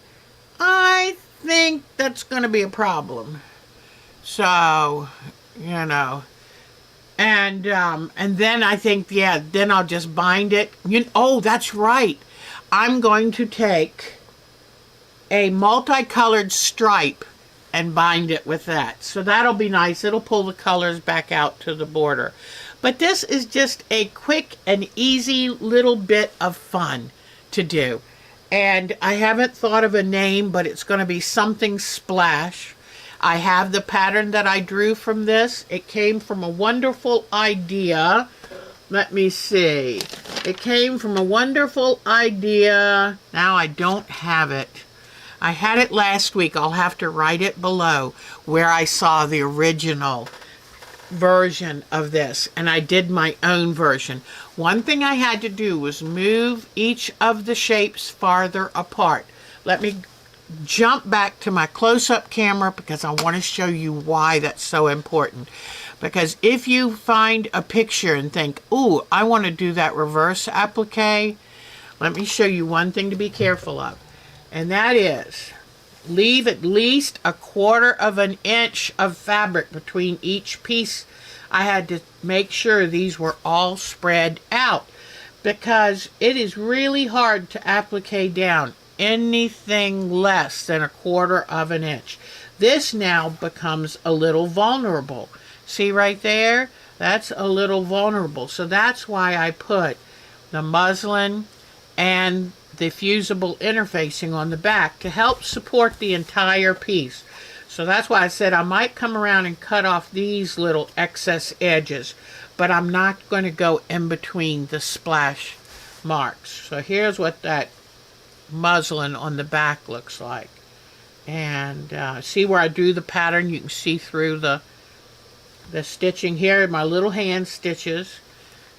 I think that's going to be a problem. So, you know, and then I think, yeah, then I'll just bind it. Oh, that's right. I'm going to take a multicolored stripe and bind it with that. So that'll be nice. It'll pull the colors back out to the border. But this is just a quick and easy little bit of fun to do. And I haven't thought of a name, but it's going to be something splash. I have the pattern that I drew from this. It came from a wonderful idea. Let me see. It came from a wonderful idea. Now I don't have it. I had it last week. I'll have to write it below where I saw the original version of this. And I did my own version. One thing I had to do was move each of the shapes farther apart. Let me jump back to my close-up camera because I want to show you why that's so important. Because if you find a picture and think, ooh, I want to do that reverse applique, let me show you one thing to be careful of. And that is, leave at least 1/4 of an inch of fabric between each piece. I had to make sure these were all spread out because it is really hard to applique down anything less than 1/4 of an inch. This now becomes a little vulnerable. See right there? That's a little vulnerable. So that's why I put the muslin and the fusible interfacing on the back to help support the entire piece. So that's why I said I might come around and cut off these little excess edges, but I'm not going to go in between the splash marks. So here's what that muslin on the back looks like. And see where I drew the pattern? You can see through the stitching here, my little hand stitches.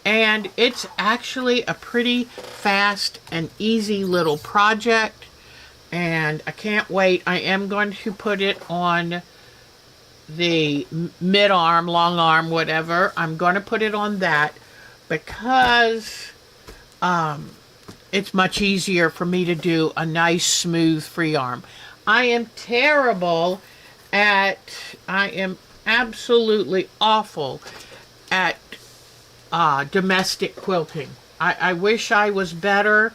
And it's actually a pretty fast and easy little project. And I can't wait. I am going to put it on the mid-arm, long arm, whatever. I'm going to put it on that because it's much easier for me to do a nice, smooth, free arm. I am terrible at, I am absolutely awful at domestic quilting. I wish I was better.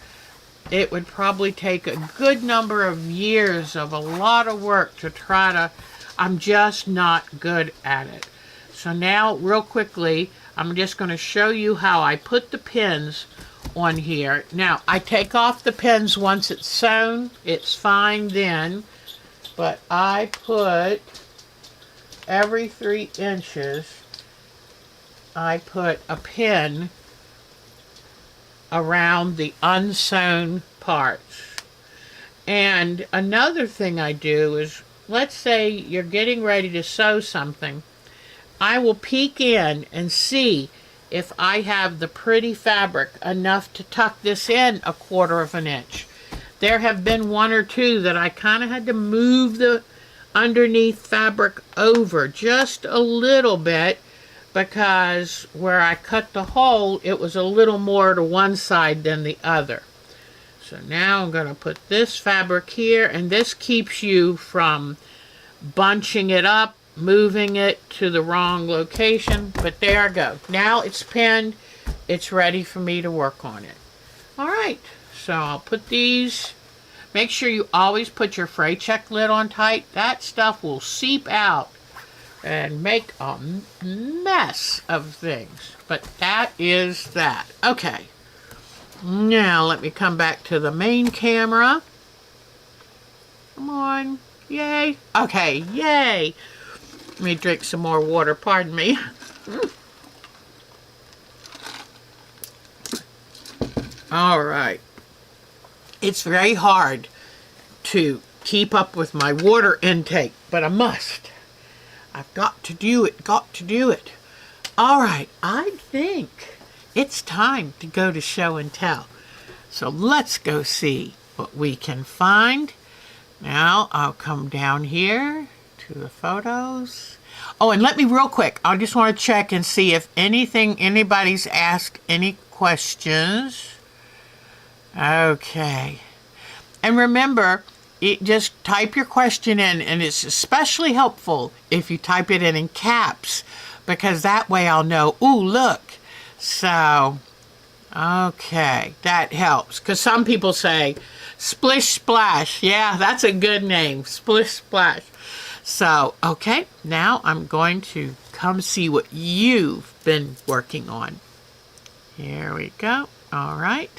It would probably take a good number of years of a lot of work to try to, I'm just not good at it. So now, real quickly, I'm just going to show you how I put the pins on here. Now, I take off the pins once it's sewn. It's fine then. But I put every 3 inches, I put a pin around the unsewn parts. And another thing I do is, let's say you're getting ready to sew something, I will peek in and see if I have the pretty fabric enough to tuck this in 1/4 of an inch. There have been 1 or 2 that I kind of had to move the underneath fabric over just a little bit, because where I cut the hole, it was a little more to one side than the other. So now I'm going to put this fabric here, and this keeps you from bunching it up, moving it to the wrong location. But there I go. Now it's pinned. It's ready for me to work on it. All right, so I'll put these. Make sure you always put your fray check lid on tight. That stuff will seep out and make a mess of things. But that is that. Okay. Now let me come back to the main camera. Come on. Yay. Okay, yay. Let me drink some more water. Pardon me. All right. It's very hard to keep up with my water intake, but I must. I've got to do it, got to do it. All right, I think it's time to go to show and tell. So let's go see what we can find. Now I'll come down here to the photos. Oh, and let me real quick, I just want to check and see if anybody's asked any questions. Okay. And remember, just type your question in, and it's especially helpful if you type it in caps, because that way I'll know, ooh, look. So, okay, that helps. Because some people say, Splish Splash. Yeah, that's a good name, Splish Splash. So, okay, now I'm going to come see what you've been working on. Here we go. All right.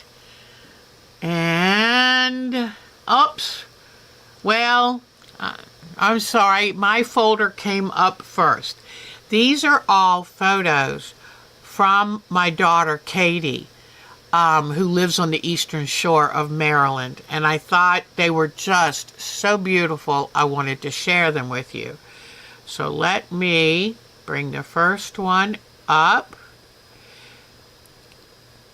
And, oops, well, I'm sorry, my folder came up first. These are all photos from my daughter, Katie, who lives on the eastern shore of Maryland, and I thought they were just so beautiful, I wanted to share them with you. So let me bring the first one up.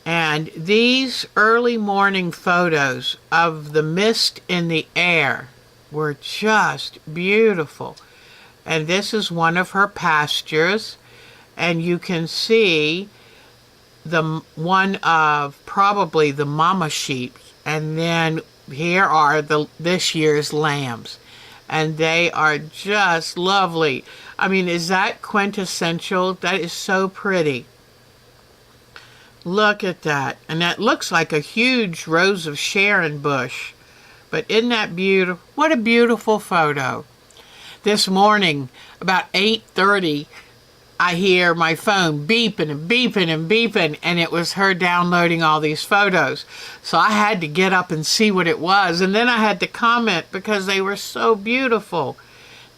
And these early morning photos of the mist in the air were just beautiful. And this is one of her pastures. And you can see the one of probably the mama sheep. And then here are this year's lambs. And they are just lovely. I mean, is that quintessential? That is so pretty. Look at that. And that looks like a huge rose of Sharon bush. But isn't that beautiful? What a beautiful photo. This morning, about 8:30, I hear my phone beeping and beeping and beeping, and it was her downloading all these photos. So I had to get up and see what it was, and then I had to comment because they were so beautiful.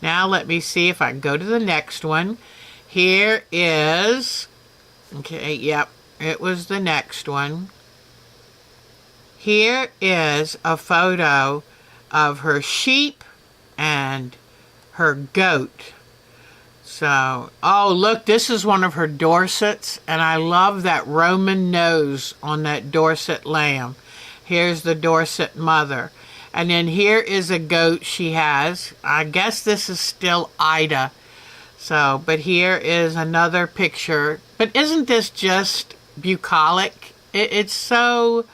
Now let me see if I can go to the next one. Here is, okay, yep, it was the next one. Here is a photo of her sheep and her goat. So, oh, look, this is one of her Dorsets, and I love that Roman nose on that Dorset lamb. Here's the Dorset mother. And then here is a goat she has. I guess this is still Ida. So, but here is another picture. But isn't this just bucolic? It's so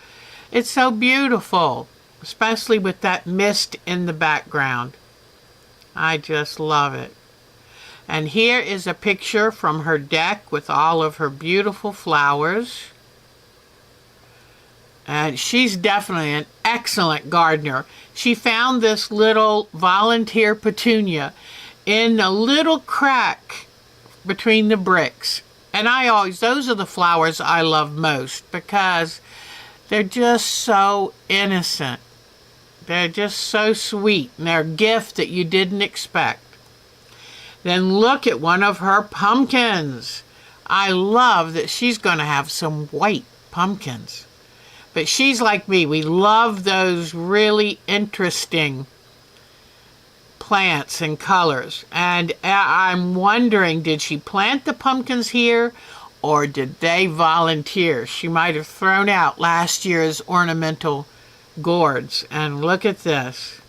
beautiful, especially with that mist in the background. I just love it. And here is a picture from her deck with all of her beautiful flowers. And she's definitely an excellent gardener. She found this little volunteer petunia in a little crack between the bricks. And those are the flowers I love most, because They're just so innocent. They're just so sweet, and they're a gift that you didn't expect. Then look at one of her pumpkins. I love that she's going to have some white pumpkins. But she's like me. We love those really interesting plants and colors. And I'm wondering, did she plant the pumpkins here or did they volunteer? She might have thrown out last year's ornamental gourds. And look at this.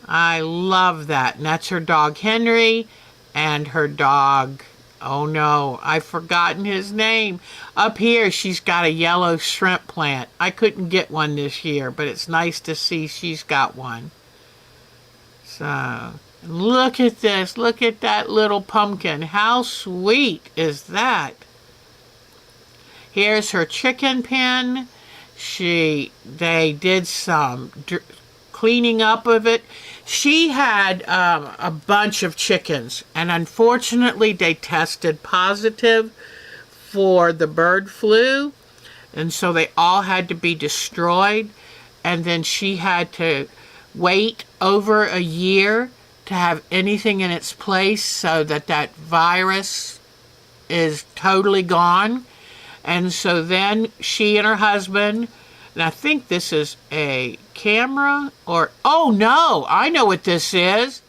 I love that. And that's her dog Henry and her dog, oh no, I've forgotten his name. Up here she's got a yellow shrimp plant. I couldn't get one this year, but it's nice to see she's got one. So look at this. Look at that little pumpkin. How sweet is that? Here's her chicken pen. They did some cleaning up of it. She had a bunch of chickens, and unfortunately they tested positive for the bird flu, and so they all had to be destroyed. And then she had to wait over a year to have anything in its place so that that virus is totally gone. And so then she and her husband, and I think this is a camera or, oh no, I know what this is.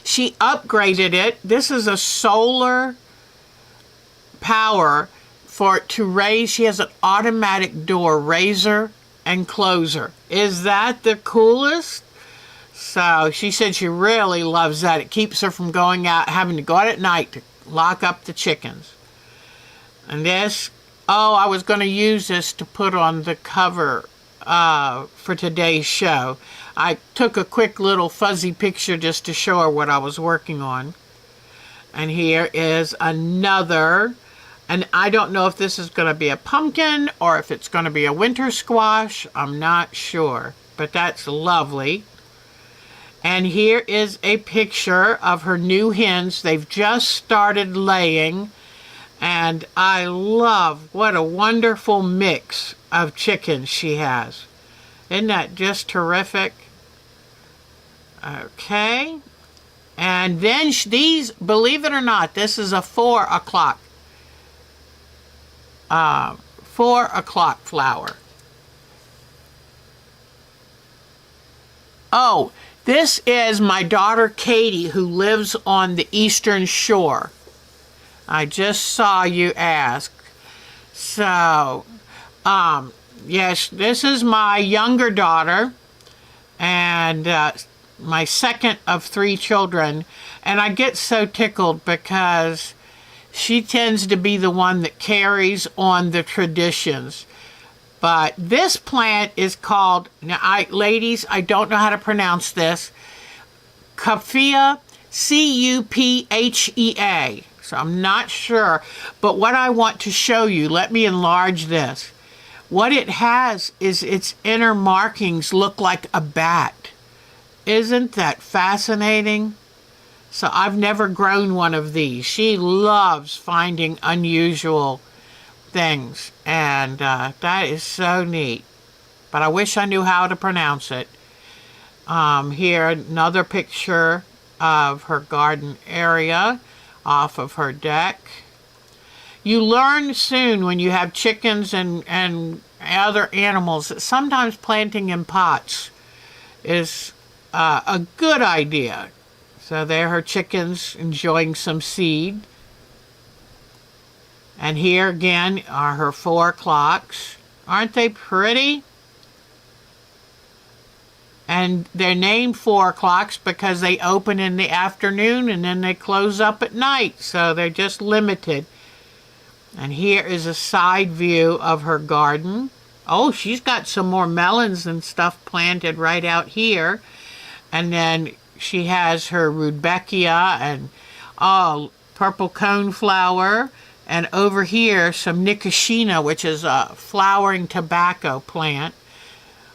She upgraded it. This is a solar power for it to raise. She has an automatic door raiser and closer. Is that the coolest? So she said she really loves that. It keeps her from going out, having to go out at night to lock up the chickens. And this, oh, I was going to use this to put on the cover for today's show. I took a quick little fuzzy picture just to show her what I was working on. And here is another, and I don't know if this is going to be a pumpkin or if it's going to be a winter squash. I'm not sure, but that's lovely. And here is a picture of her new hens. They've just started laying. And I love what a wonderful mix of chickens she has. Isn't that just terrific? Okay. And then these, believe it or not, this is a 4 o'clock. 4 o'clock flower. Oh, this is my daughter Katie, who lives on the Eastern Shore. I just saw you ask. So, yes, this is my younger daughter and my second of 3 children. And I get so tickled because she tends to be the one that carries on the traditions. But this plant is called, now ladies, I don't know how to pronounce this, Cuphea, C-U-P-H-E-A. So I'm not sure, but what I want to show you, let me enlarge this. What it has is its inner markings look like a bat. Isn't that fascinating? So I've never grown one of these. She loves finding unusual things, and that is so neat. But I wish I knew how to pronounce it. Here, another picture of her garden area off of her deck. You learn soon when you have chickens and other animals that sometimes planting in pots is a good idea. So there her chickens enjoying some seed. And here again are her 4 o'clocks. Aren't they pretty? And they're named 4 o'clocks because they open in the afternoon and then they close up at night. So they're just limited. And here is a side view of her garden. Oh, she's got some more melons and stuff planted right out here. And then she has her rudbeckia and purple coneflower. And over here, some Nicotiana, which is a flowering tobacco plant,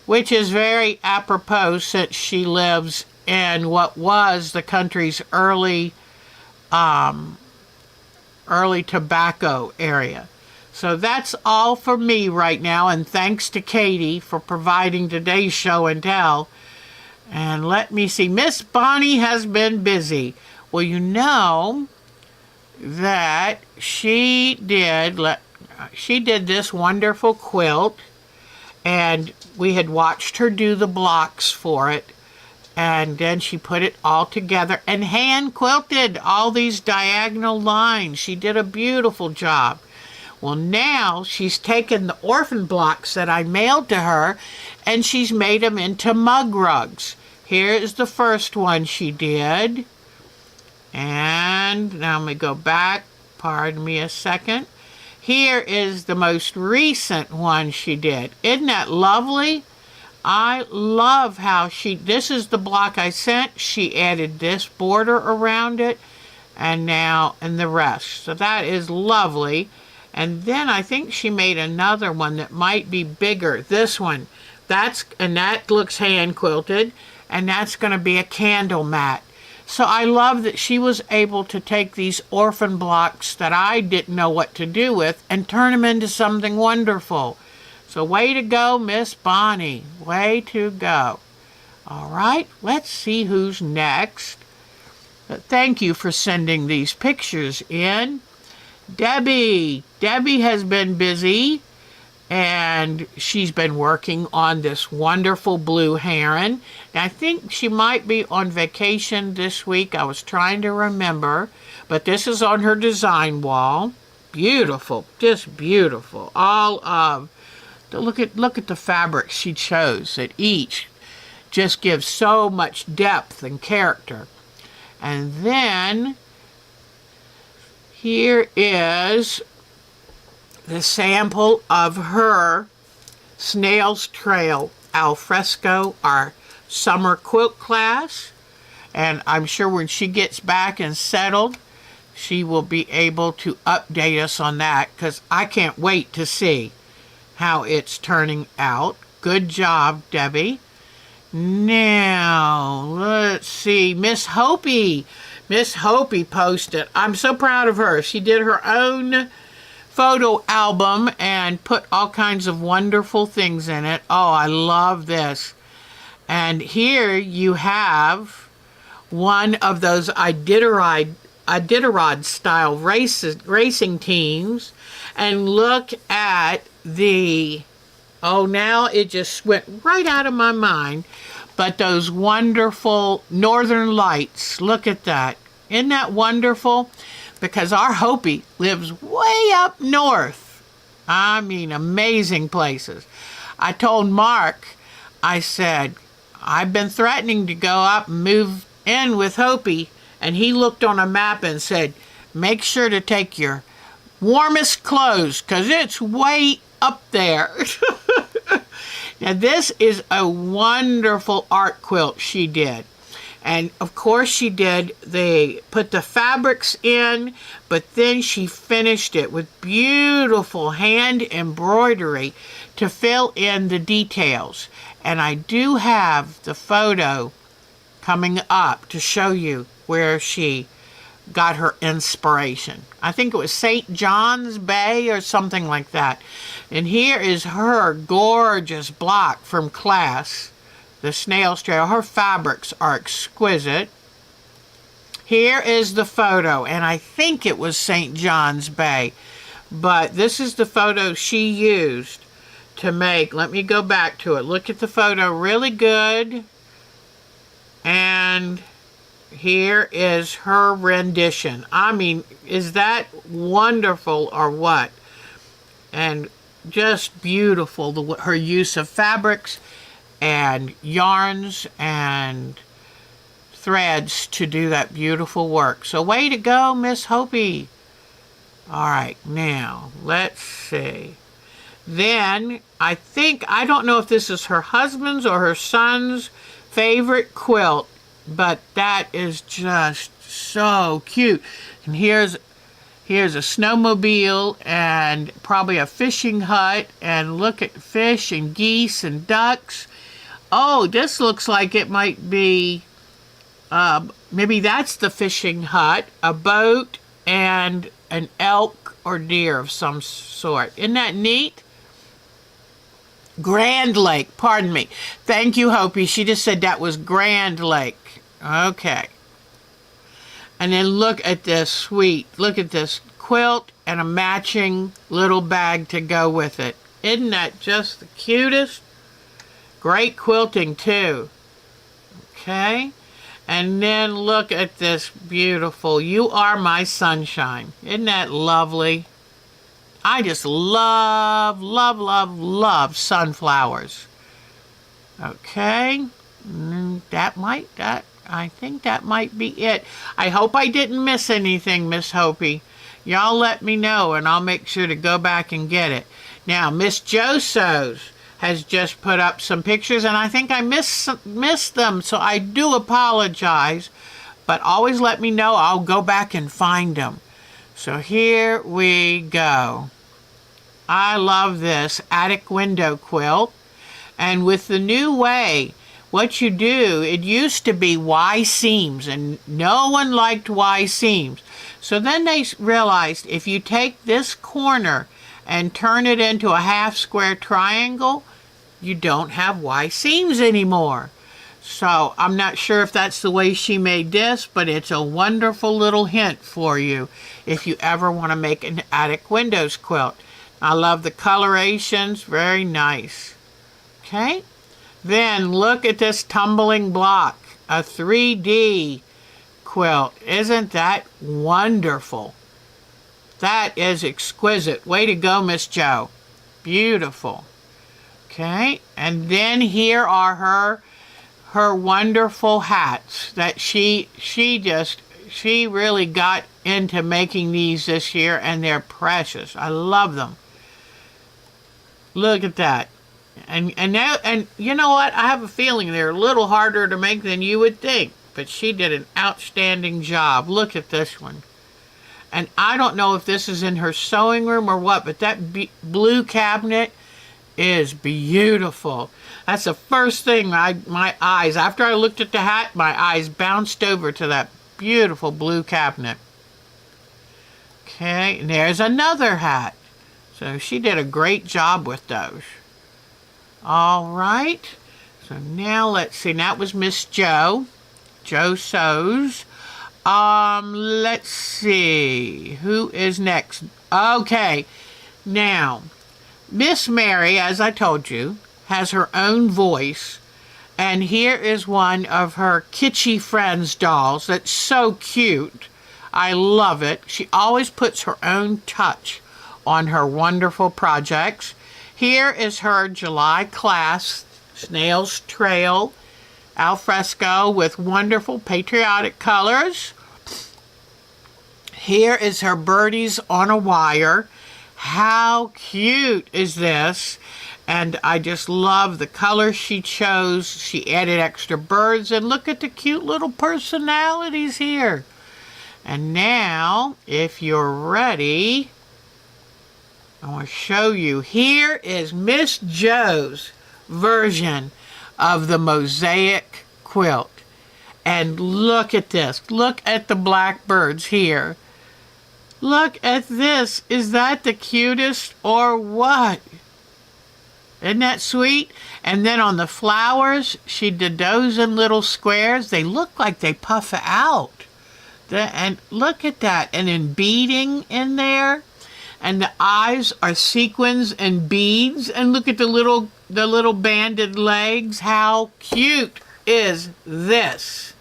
which is very apropos since she lives in what was the country's early tobacco area. So that's all for me right now, and thanks to Katie for providing today's show and tell. And let me see, Miss Bonnie has been busy. Well, you know that she did this wonderful quilt, and we had watched her do the blocks for it, and then she put it all together and hand quilted all these diagonal lines. She did a beautiful job. Well, now she's taken the orphan blocks that I mailed to her and she's made them into mug rugs. Here is the first one she did. And now let me go back. Pardon me a second. Here is the most recent one she did. Isn't that lovely? I love how this is the block I sent. She added this border around it and the rest. So that is lovely. And then I think she made another one that might be bigger. This one. That looks hand quilted, and that's going to be a candle mat. So I love that she was able to take these orphan blocks that I didn't know what to do with and turn them into something wonderful. So way to go, Miss Bonnie. Way to go. All right, let's see who's next. Thank you for sending these pictures in. Debbie. Debbie has been busy, and she's been working on this wonderful blue heron. I think she might be on vacation this week. I was trying to remember, but this is on her design wall. Beautiful, just beautiful. All of look at the fabrics she chose. That each just gives so much depth and character. And then here is the sample of her Snail's Trail Alfresco, our summer quilt class. And I'm sure when she gets back and settled, she will be able to update us on that, because I can't wait to see how it's turning out. Good job, Debbie. Now, let's see. Miss Hopi. Miss Hopi posted. I'm so proud of her. She did her own photo album and put all kinds of wonderful things in it. Oh, I love this. And here you have one of those Iditarod style racing teams. And look at now it just went right out of my mind. But those wonderful northern lights, look at that. Isn't that wonderful? Because our Hopi lives way up north. I mean, amazing places. I told Mark, I said, I've been threatening to go up and move in with Hopi. And he looked on a map and said, make sure to take your warmest clothes, because it's way up there. Now, this is a wonderful art quilt she did. And, of course, she put the fabrics in, but then she finished it with beautiful hand embroidery to fill in the details. And I do have the photo coming up to show you where she got her inspiration. I think it was St. John's Bay or something like that. And here is her gorgeous block from class, the Snail's Trail. Her fabrics are exquisite. Here is the photo, and I think it was St. John's Bay, but this is the photo she used to make. Let me go back to it. Look at the photo really good. And here is her rendition. I mean, is that wonderful or what? And just beautiful, her use of fabrics and yarns and threads to do that beautiful work. So way to go, Miss Hopi. All right, now, let's see. Then, I don't know if this is her husband's or her son's favorite quilt, but that is just so cute. And here's a snowmobile and probably a fishing hut, and look at fish and geese and ducks. Oh, this looks like it might be, maybe that's the fishing hut, a boat and an elk or deer of some sort. Isn't that neat? Grand Lake, pardon me. Thank you, Hopi. She just said that was Grand Lake. Okay. And then look at this sweet, look at this quilt and a matching little bag to go with it. Isn't that just the cutest? Great quilting too. Okay. And then look at this beautiful, You Are My Sunshine. Isn't that lovely? I just love, love, love, love sunflowers. Okay. I think that might be it. I hope I didn't miss anything, Miss Hopi. Y'all let me know and I'll make sure to go back and get it. Now, Miss Jo Sews has just put up some pictures and I think I missed them, so I do apologize. But always let me know. I'll go back and find them. So here we go. I love this attic window quilt. And with the new way, what you do, it used to be Y seams, and no one liked Y seams. So then they realized if you take this corner and turn it into a half square triangle, you don't have Y seams anymore. So I'm not sure if that's the way she made this, but it's a wonderful little hint for you if you ever want to make an attic windows quilt. I love the colorations, very nice. Okay. Then look at this tumbling block, a 3D quilt. Isn't that wonderful? That is exquisite. Way to go, Miss Jo. Beautiful. Okay, and then here are her wonderful hats that she really got into making these this year, and they're precious. I love them. Look at that. And you know what? I have a feeling they're a little harder to make than you would think. But she did an outstanding job. Look at this one. And I don't know if this is in her sewing room or what, but that blue cabinet is beautiful. That's the first thing my eyes, after I looked at the hat, my eyes bounced over to that beautiful blue cabinet. Okay, and there's another hat. So she did a great job with those. All right. So now let's see. That was Miss Jo. Jo Sews. Let's see. Who is next? Okay. Now, Miss Mary, as I told you, has her own voice. And here is one of her kitschy friends dolls that's so cute. I love it. She always puts her own touch on her wonderful projects. Here is her July class, Snail's Trail, alfresco with wonderful patriotic colors. Here is her Birdies on a Wire. How cute is this? And I just love the color she chose. She added extra birds, and look at the cute little personalities here. And now, if you're ready, I want to show you. Here is Miss Jo's version of the Mosaic quilt. And look at this. Look at the blackbirds here. Look at this. Is that the cutest or what? Isn't that sweet? And then on the flowers, she did those in little squares. They look like they puff out. And look at that. And then beading in there. And the eyes are sequins and beads. And look at the little banded legs. How cute is this?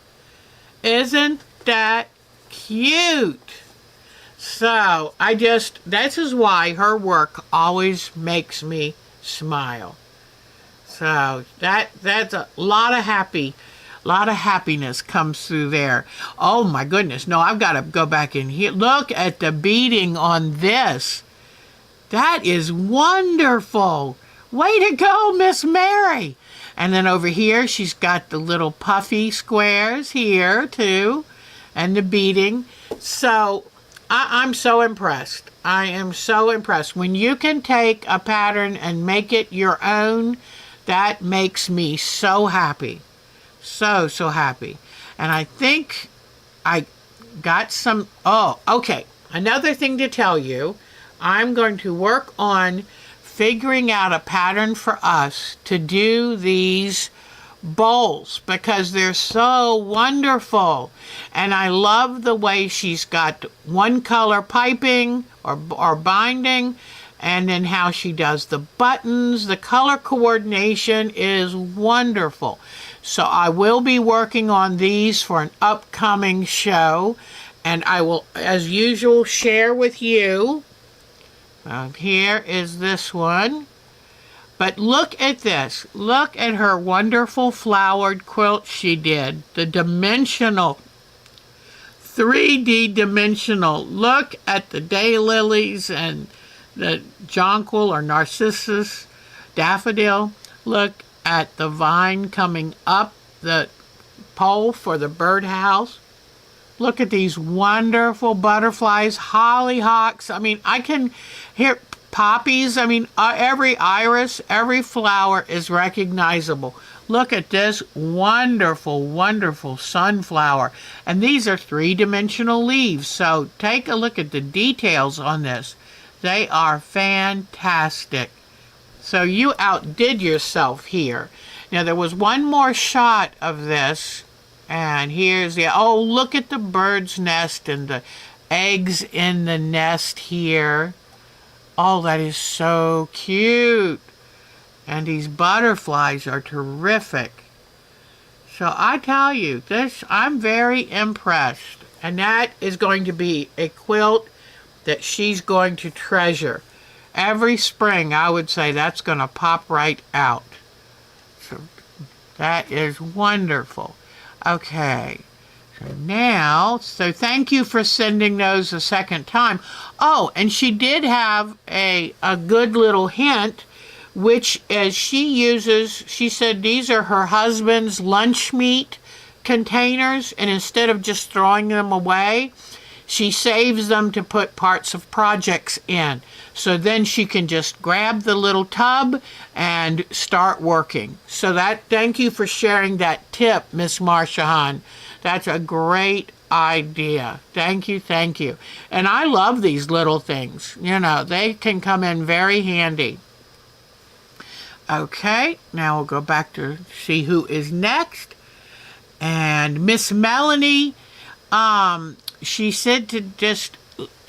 Isn't that cute? So, this is why her work always makes me smile. So, that's a lot of happiness comes through there. Oh my goodness. No, I've got to go back in here. Look at the beading on this. That is wonderful. Way to go, Miss Mary. And then over here, she's got the little puffy squares here, too. And the beading. So, I'm so impressed. I am so impressed. When you can take a pattern and make it your own, that makes me so happy. So happy. And I think I got some... Oh, okay. Another thing to tell you. I'm going to work on figuring out a pattern for us to do these bowls because they're so wonderful. And I love the way she's got one color piping or binding, and then how she does the buttons. The color coordination is wonderful. So I will be working on these for an upcoming show, and I will, as usual, share with you. Here is this one. But look at this. Look at her wonderful flowered quilt she did. The dimensional, 3D dimensional. Look at the daylilies and the jonquil or narcissus, daffodil. Look at the vine coming up the pole for the birdhouse. Look at these wonderful butterflies, hollyhocks. I mean, I can hear poppies. I mean, every iris, every flower is recognizable. Look at this wonderful, wonderful sunflower. And these are three-dimensional leaves. So take a look at the details on this. They are fantastic. So you outdid yourself here. Now, there was one more shot of this. And here's the, oh, look at the bird's nest and the eggs in the nest here. Oh, that is so cute. And these butterflies are terrific. So I tell you, this, I'm very impressed. And that is going to be a quilt that she's going to treasure. Every spring, I would say that's going to pop right out. So that is wonderful. Okay. Now, so thank you for sending those a second time. Oh, and she did have a good little hint, which as she uses, she said these are her husband's lunch meat containers, and instead of just throwing them away, she saves them to put parts of projects in. So then she can just grab the little tub and start working. So that, thank you for sharing that tip, Miss Marshahan. That's a great idea. Thank you, thank you. And I love these little things. You know, they can come in very handy. Okay, now we'll go back to see who is next. And Miss Melanie, she said to just,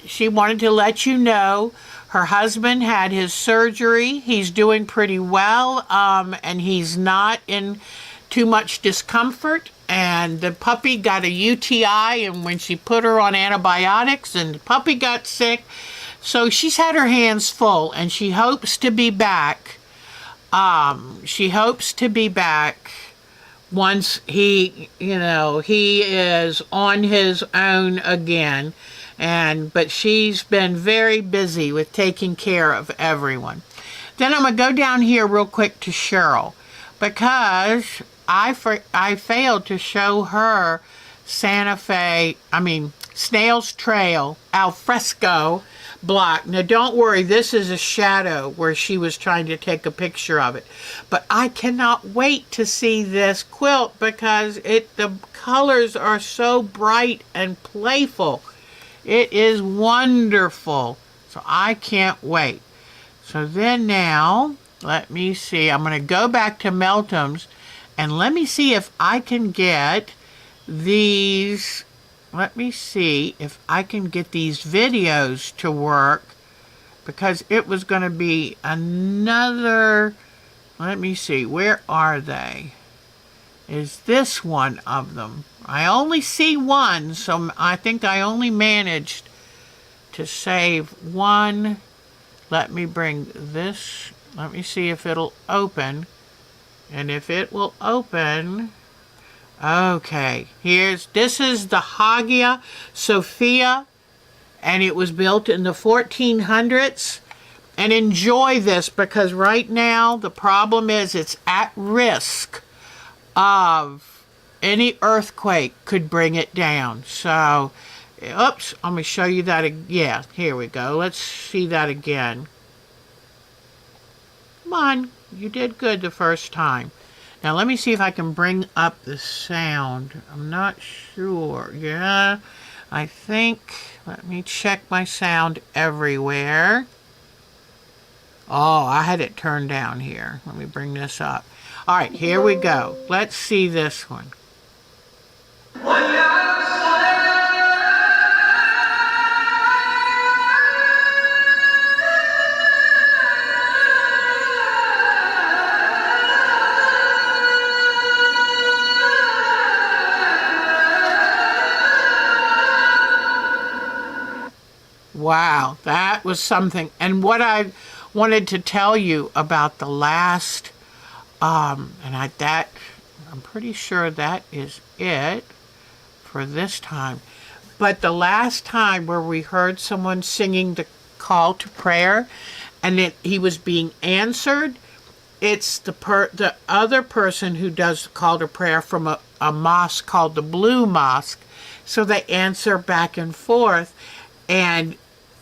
she wanted to let you know her husband had his surgery. He's doing pretty well, and he's not in too much discomfort. And the puppy got a UTI, and when she put her on antibiotics, and the puppy got sick. So she's had her hands full, and she hopes to be back. She hopes to be back once he, you know, he is on his own again. But she's been very busy with taking care of everyone. Then I'm going to go down here real quick to Cheryl, because I failed to show her Snail's Trail alfresco block. Now don't worry, this is a shadow where she was trying to take a picture of it. But I cannot wait to see this quilt because the colors are so bright and playful. It is wonderful. So I can't wait. So then now, let me see. I'm going to go back to Meltums and let me see if I can get these. Let me see if I can get these videos to work, because it was going to be another. Let me see. Where are they? Is this one of them? I only see one, so I think I only managed to save one. Let me bring this. Let me see if it'll open. And if it will open. Okay, this is the Hagia Sophia, and it was built in the 1400s. And enjoy this, because right now the problem is it's at risk of any earthquake could bring it down. So, oops, I'm going to show you that. Yeah, here we go. Let's see that again. Come on, you did good the first time. Now let me see if I can bring up the sound. I'm not sure. Yeah, I think, let me check my sound everywhere. Oh, I had it turned down here. Let me bring this up. All right, here we go. Let's see this one. Wow, that was something. And what I wanted to tell you about the last, I'm pretty sure that is it for this time. But the last time where we heard someone singing the call to prayer and he was being answered, it's the other person who does the call to prayer from a mosque called the Blue Mosque. So they answer back and forth, and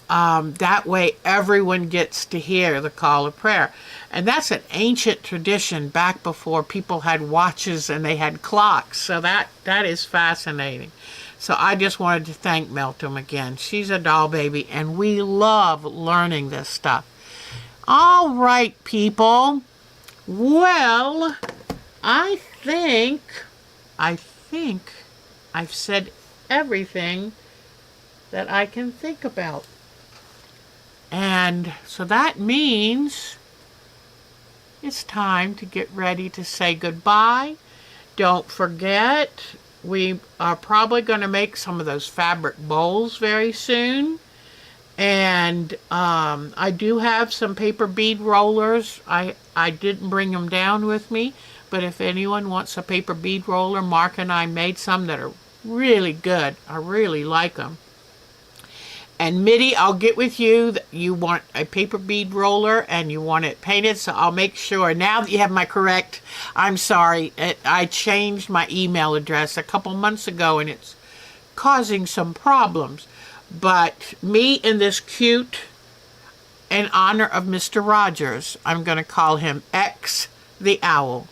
that way everyone gets to hear the call of prayer. And that's an ancient tradition back before people had watches and they had clocks. So that is fascinating. So I just wanted to thank Meltem again. She's a doll baby, and we love learning this stuff. All right, people. Well, I think I've said everything that I can think about. And so that means it's time to get ready to say goodbye. Don't forget, we are probably going to make some of those fabric bowls very soon. And I do have some paper bead rollers. I didn't bring them down with me, but if anyone wants a paper bead roller, Mark and I made some that are really good. I really like them. And Mitty, I'll get with you. You want a paper bead roller and you want it painted, so I'll make sure. Now that you have my correct, I'm sorry, I changed my email address a couple months ago and it's causing some problems. But me and this cute, in honor of Mr. Rogers, I'm going to call him X the Owl.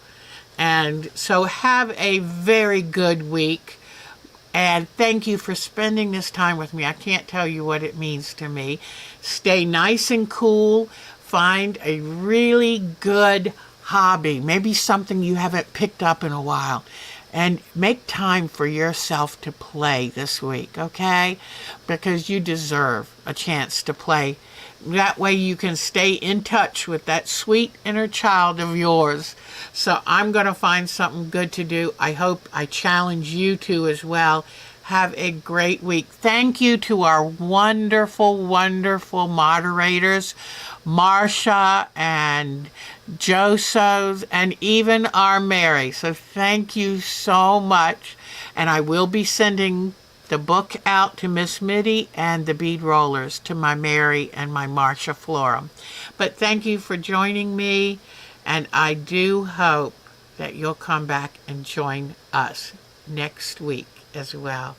And so have a very good week. And thank you for spending this time with me. I can't tell you what it means to me. Stay nice and cool. Find a really good hobby. Maybe something you haven't picked up in a while. And make time for yourself to play this week, okay? Because you deserve a chance to play. That way you can stay in touch with that sweet inner child of yours. So I'm going to find something good to do. I hope I challenge you to as well. Have a great week. Thank you to our wonderful, wonderful moderators, Marsha and Josos, and even our Mary. So thank you so much. And I will be sending the book out to Miss Mitty and the bead rollers to my Mary and my Marsha Florum. But thank you for joining me, and I do hope that you'll come back and join us next week as well.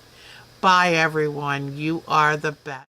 Bye, everyone. You are the best.